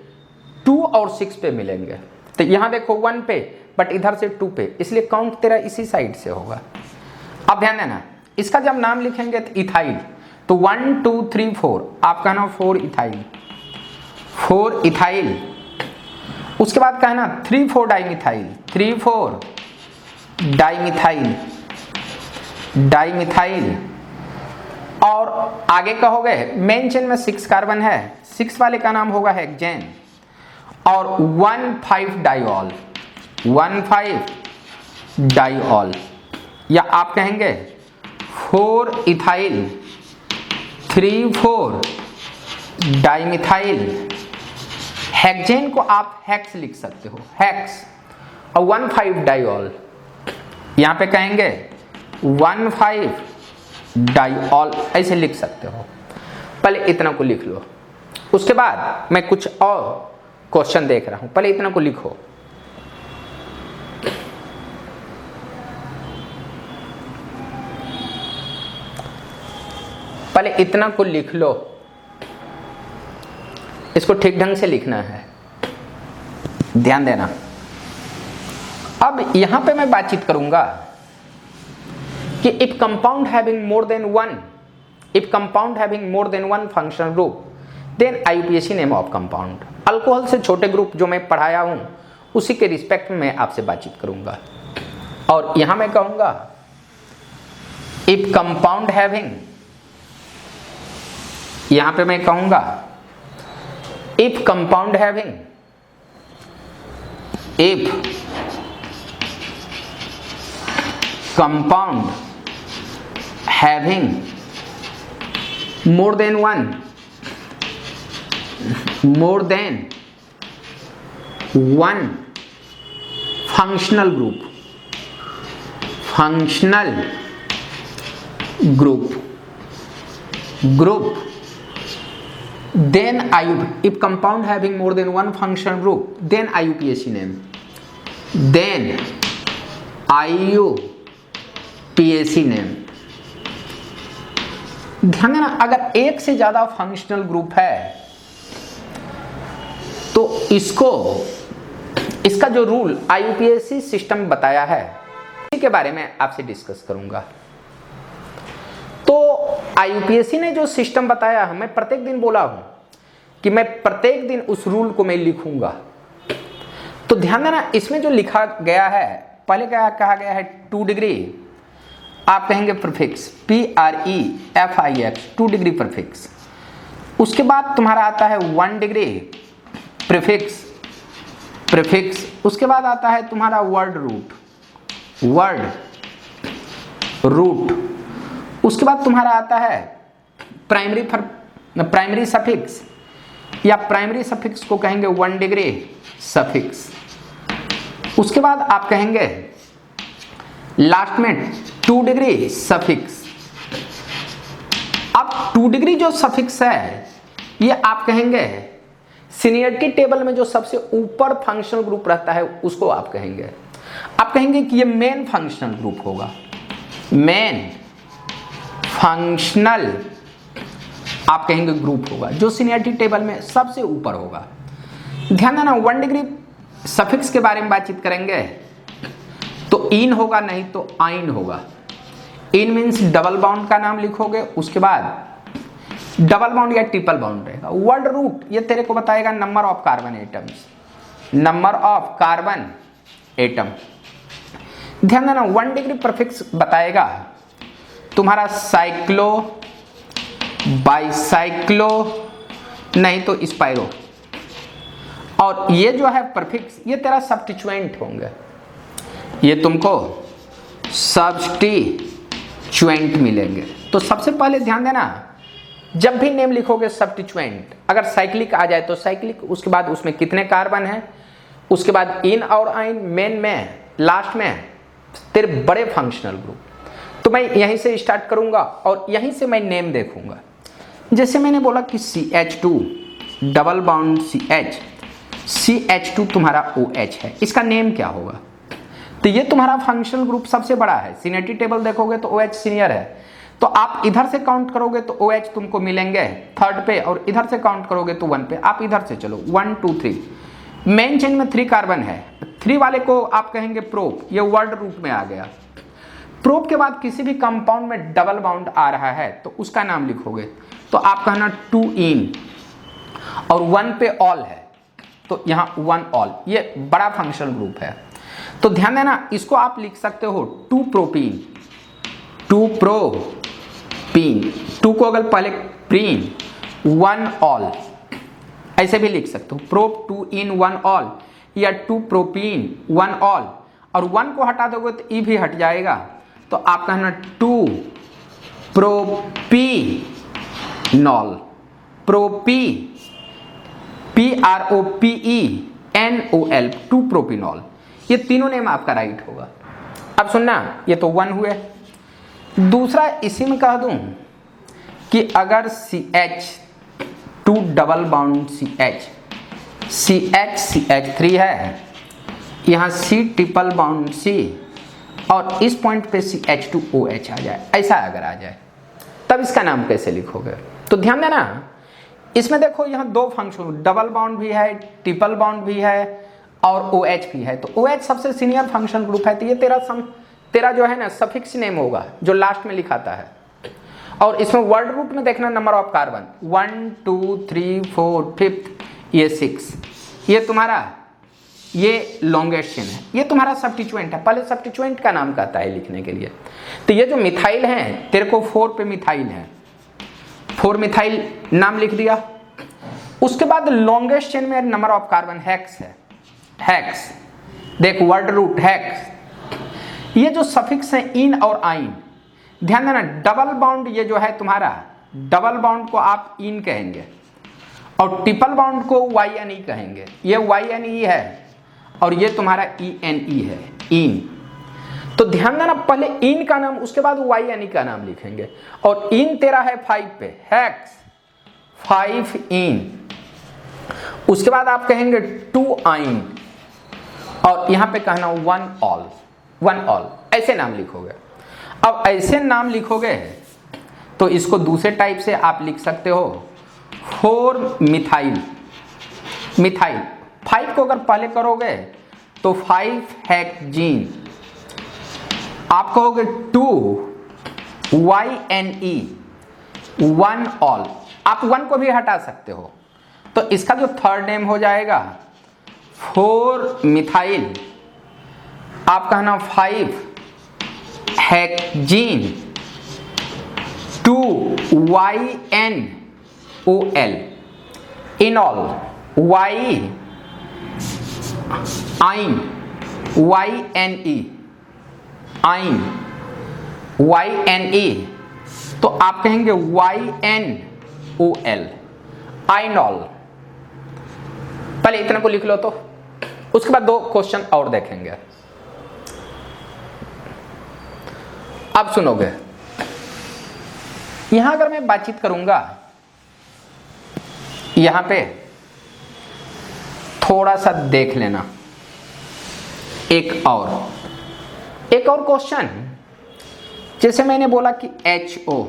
2 और 6 पे मिलेंगे। तो यहां देखो 1 पे, बट इधर से 2 पे, इसलिए काउंट तेरा इसी साइड से होगा। अब ध्यान देना, इसका जब नाम लिखेंगे तो इथाइल, तो 1 2 3 4, आप कहना 4 इथाइल, 4 इथाइल। उसके बाद कहना 3 4 डाइमिथाइल, 3 4 डाइमिथाइल, डाइमिथाइल। और आगे कहोगे मेन चेन में 6 कार्बन है, 6 वाले का नाम होगा हेक्सेन। और 1 5 डाइऑल, 1 5 डाइऑल, या आप कहेंगे 4 इथाइल, 3 4 डाइमिथाइल। हेक्सेन को आप हेक्स लिख सकते हो, हेक्स। और 1 5 डाइऑल, यहां पे कहेंगे 1 5 डाइऑल, ऐसे लिख सकते हो। पहले इतना को लिख लो, उसके बाद मैं कुछ और क्वेश्चन देख रहा हूं, पहले इतना को लिखो। पहले इतना को लिख लो, इसको ठीक ढंग से लिखना है, ध्यान देना। अब यहां पे मैं बातचीत करूंगा कि if compound having more than one functional group, then IUPAC name of compound। Alcohol से छोटे ग्रुप जो मैं पढ़ाया हूं उसी के रिस्पेक्ट में मैं आपसे बातचीत करूंगा। और यहां मैं कहूंगा if compound having, यहां पे मैं कहूंगा if compound having more than one functional group, then if compound having more than one functional group, then IUPAC name, then IUPAC name। ध्यान देना, अगर एक से ज्यादा फंक्शनल ग्रुप है तो इसका जो रूल IUPAC सिस्टम बताया है इसी के बारे में आपसे डिस्कस करूंगा। तो IUPAC ने जो सिस्टम बताया है, मैं प्रत्येक दिन बोला हूं कि मैं प्रत्येक दिन उस रूल को मैं लिखूंगा। तो ध्यान देना, इसमें जो लिखा गया है, पहले क्या कहा गया है, 2 डिग्री, आप कहेंगे प्रीफिक्स PREFIX, 2 डिग्री प्रीफिक्स। उसके बाद तुम्हारा आता है 1 डिग्री प्रीफिक्स, उसके बाद आता है तुम्हारा वर्ड रूट, उसके बाद तुम्हारा आता है प्राइमरी सफिक्स, या प्राइमरी सफिक्स को कहेंगे 1 डिग्री सफिक्स। उसके बाद आप कहेंगे लास्ट में 2 डिग्री सफिक्स। अब 2 डिग्री जो सफिक्स है, ये आप कहेंगे सीनियरिटी टेबल में जो सबसे ऊपर फंक्शनल ग्रुप रहता है उसको आप कहेंगे कि ये मेन फंक्शनल ग्रुप होगा, मेन फंक्शनल आप कहेंगे ग्रुप होगा जो सीनियरिटी टेबल में सबसे ऊपर होगा। ध्यान देना, 1 डिग्री सफिक्स के बारे में बातचीत करेंगे तो इन होगा, नहीं तो आइन होगा। इन मीन्स डबल बाउंड का नाम लिखोगे, उसके बाद डबल बाउंड या ट्रिपल बाउंड रहेगा। वर्ड रूट ये तेरे को बताएगा नंबर ऑफ कार्बन एटम। ध्यान देना, 1 डिग्री प्रीफिक्स बताएगा तुम्हारा साइक्लो, बाइसाइक्लो, नहीं तो स्पाइरो। और ये जो है प्रीफिक्स, ये तेरा सब्स्टिट्यूएंट होंगे, ये तुमको सब्स्टिट्यूएंट मिलेंगे। तो सबसे पहले ध्यान देना, जब भी नेम लिखोगे सब्स्टिट्यूएंट, अगर साइक्लिक आ जाए तो साइक्लिक, उसके बाद उसमें कितने कार्बन हैं, उसके बाद इन और आइन, मेन में लास्ट में तेरे बड़े फंक्शनल ग्रुप। तो मैं यहीं से स्टार्ट करूंगा और यहीं से मैं नेम देखूंगा। जैसे मैंने बोला कि CH2 double bond CH, CH2 तुम्हारा OH है, इसका नेम क्या होगा? तो ये तुम्हारा फंक्शनल ग्रुप सबसे बड़ा है। सीनियरिटी टेबल देखोगे तो OH सीनियर है, तो आप इधर से काउंट करोगे तो OH तुमको मिलेंगे थर्ड पे, और इधर से काउंट करोगे तो 1 पे। आप इधर से चलो 1 2 3, मेन चेन में 3 कार्बन है, 3 वाले को आप कहेंगे प्रोप, ये वर्ड रूप में आ गया। प्रोप के बाद किसी भी कंपाउंड में डबल बाउंड आ रहा है तो उसका नाम लिखोगे, तो आप कहना 2 इन, और 1 पे ऑल है तो यहाँ 1 ऑल, ये बड़ा फंक्शनल ग्रुप है। तो ध्यान देना, इसको आप लिख सकते हो 2 प्रोपीन, 2 प्रोपीन, 2 को अगर पहले प्रीन, 1 ऑल, ऐसे भी लिख सकते हो, प्रोप 2 इन 1 ऑल, या 2 प्रोपीन 1 ऑल, और 1 को हटा दोगे तो ई भी हट जाएगा, तो आप कहना 2 प्रोपीनॉल, प्रोपी, PROPENOL, 2 प्रोपीनॉल। ये तीनों नेम आपका राइट होगा। अब सुनना, ये तो 1 हुए। दूसरा इसी में कह दूं कि अगर CH2 डबल बाउंड CH3 है, यहाँ C ट्रिपल बाउंड C, और इस पॉइंट पे CH2OH आ जाए, ऐसा अगर आ जाए तब इसका नाम कैसे लिखोगे? तो ध्यान देना, इसमें देखो यहाँ 2 फंक्शन, डबल बाउंड भी है, ट्रिपल बाउंड भी है, और OH भी है। तो OH सबसे सीनियर फंक्शन ग्रुप है, तो ये तेरा जो है ना सफिक्स नेम होगा जो लास्ट में लिखाता है। और इसमें वर्ड रूट में देखना नंबर ऑफ कार्बन 1 2 3 4 5, ये 6, ये तुम्हारा ये लॉन्गेस्ट चेन है, ये तुम्हारा सब्स्टिट्यूएंट है। पहले सब्स्टिट्यूएंट का नाम कहता है लिखने के लिए। तो ये जो मिथाइल है, तेरे को 4 पे मिथाइल है, 4 मिथाइल नाम लिख दिया। उसके बाद लॉन्गेस्ट चेन में नंबर ऑफ कार्बन हेक्स है, हेक्स, देख वर्ड रूट हेक्स। ये जो सफिक्स है इन और आइन, ध्यान देना, डबल बाउंड ये जो है तुम्हारा, डबल बाउंड को आप इन कहेंगे, और ट्रिपल बाउंड को YNE कहेंगे। ये YNE है, और ये तुम्हारा ENE है, इन। तो ध्यान देना, पहले इन का नाम, उसके बाद YNE का नाम लिखेंगे। और इन तेरा है 5 पे, हेक्स 5 इन। उसके बाद आप कहेंगे 2 आइन, और यहां पे कहना 1 ऑल, 1 ऑल, ऐसे नाम लिखोगे। अब ऐसे नाम लिखोगे तो इसको दूसरे टाइप से आप लिख सकते हो 4 मिथाइल, मिथाइल 5 को अगर पहले करोगे तो 5 हेक्जीन, आप कहोगे 2 YNE 1 ऑल, आप 1 को भी हटा सकते हो, तो इसका जो थर्ड नेम हो जाएगा 4 मिथाइल, आप कहना 5 हेक्जीन 2 YNOL, इनॉल, Y आइन, YNE आइन, YNE, तो आप कहेंगे YNOL, आइनॉल। पहले इतना को लिख लो। तो उसके बाद 2 क्वेश्चन और देखेंगे। अब सुनोगे, यहां अगर मैं बातचीत करूंगा, यहां पे थोड़ा सा देख लेना, एक और क्वेश्चन। जैसे मैंने बोला कि HO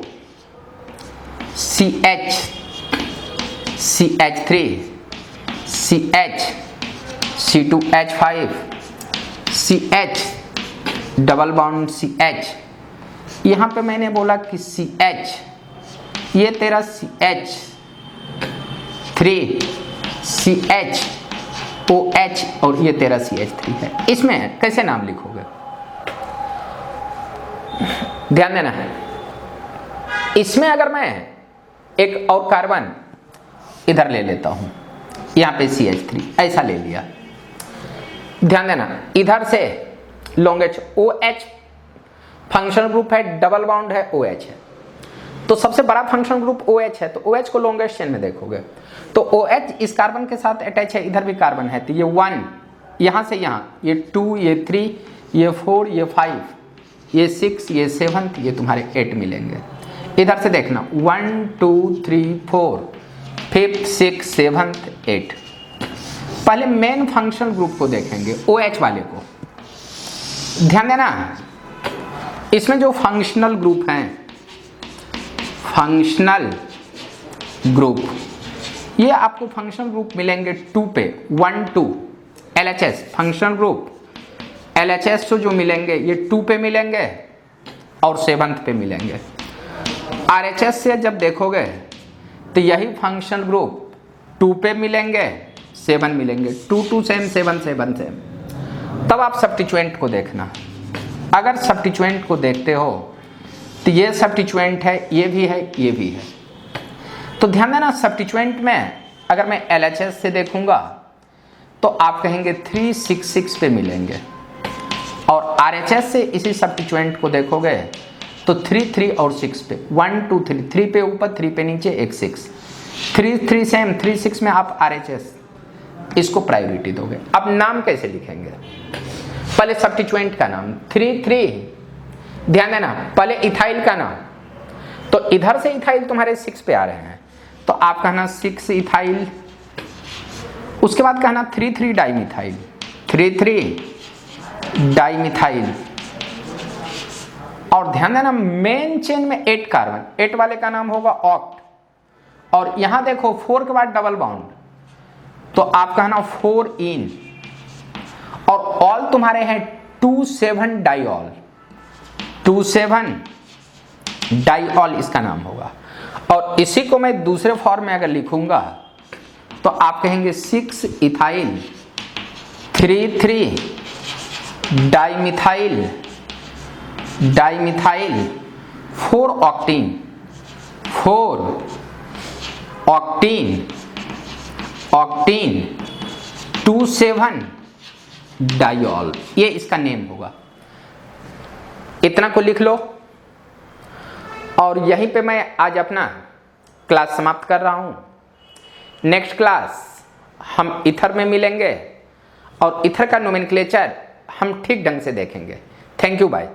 CH CH3 CH C2H5 CH double bond CH, यहाँ पे मैंने बोला कि CH, ये तेरा CH3 CH OH, और ये तेरा CH3 है। इसमें कैसे नाम लिखोगे? ध्यान देना है, इसमें अगर मैं एक और कार्बन इधर ले लेता हूं, यहां पे CH3 ऐसा ले लिया, ध्यान देना, इधर से लॉन्गेस्ट OH फंक्शनल ग्रुप है, डबल बाउंड है, OH है, तो सबसे बड़ा फंक्शनल ग्रुप OH है, तो OH को लॉन्गेस्ट चेन में देखोगे तो OH इस कार्बन के साथ अटैच है, इधर भी कार्बन है, तो ये 1 यहां से यहां, ये 2 ये 3 ये 4, ये 5, ये 6, ये 7, ये तुम्हारे 8 मिलेंगे। इधर से देखना 1 2 3 4 5 6 7 8। पहले मेन फंक्शनल ग्रुप को देखेंगे, OH वाले को। ध्यान देना, इसमें जो फंक्शनल ग्रुप हैं, फंक्शनल ग्रुप, ये आपको फंक्शनल ग्रुप मिलेंगे 2 पे, 1 2 LHS फंक्शनल ग्रुप। LHS जो मिलेंगे ये 2 पे मिलेंगे और 7 पे मिलेंगे। RHS से जब देखोगे तो यही फंक्शनल ग्रुप 2 पे मिलेंगे, 7 मिलेंगे, 2 2 सेम, 7 7 सेम। तब आप सब्स्टिट्यूएंट को देखना। अगर सब्स्टिट्यूएंट को देखते हो तो ये सब्स्टिट्यूएंट है, ये भी है, ये भी है। तो ध्यान देना, सब्स्टिट्यूएंट में अगर मैं LHS से देखूंगा तो आप कहेंगे 3 6 6 पे मिलेंगे, और RHS से इसी सब्स्टिट्यूएंट को देखोगे तो 3 3 और 6 पे, 1 2 3, 3 पे ऊपर, 3 पे नीचे, एक 6, 3 3 सेम, 3 6 में आप RHS इसको प्रायोरिटी दोगे। अब नाम कैसे लिखेंगे? पहले सब्स्टिट्यूएंट का नाम 3 3, ध्यान देना, पहले इथाइल का नाम, तो इधर से इथाइल तुम्हारे 6 पे आ रहे हैं तो आप कहना 6 इथाइल, उसके बाद कहना 3 3 डाइमिथाइल, 3 3 डाइमिथाइल। और ध्यान देना, मेन चेन में 8 कार्बन, 8 वाले का नाम होगा ऑक्ट, और यहां देखो 4 के बाद डबल बॉन्ड तो आप कहना 4 इन, और ऑल तुम्हारे हैं 2 7 डाइऑल, 2 7 डाइऑल इसका नाम होगा। और इसी को मैं दूसरे फॉर्म में अगर लिखूंगा तो आप कहेंगे 6 ethyl, 3 3 dimethyl, dimethyl, 4 octane, 4 octane, octane, 2 7 diol, ये इसका नेम होगा। इतना को लिख लो, और यहीं पे मैं आज अपना क्लास समाप्त कर रहा हूं। नेक्स्ट क्लास हम ईथर में मिलेंगे और ईथर का नोमेनक्लेचर हम ठीक ढंग से देखेंगे। Thank you, bye.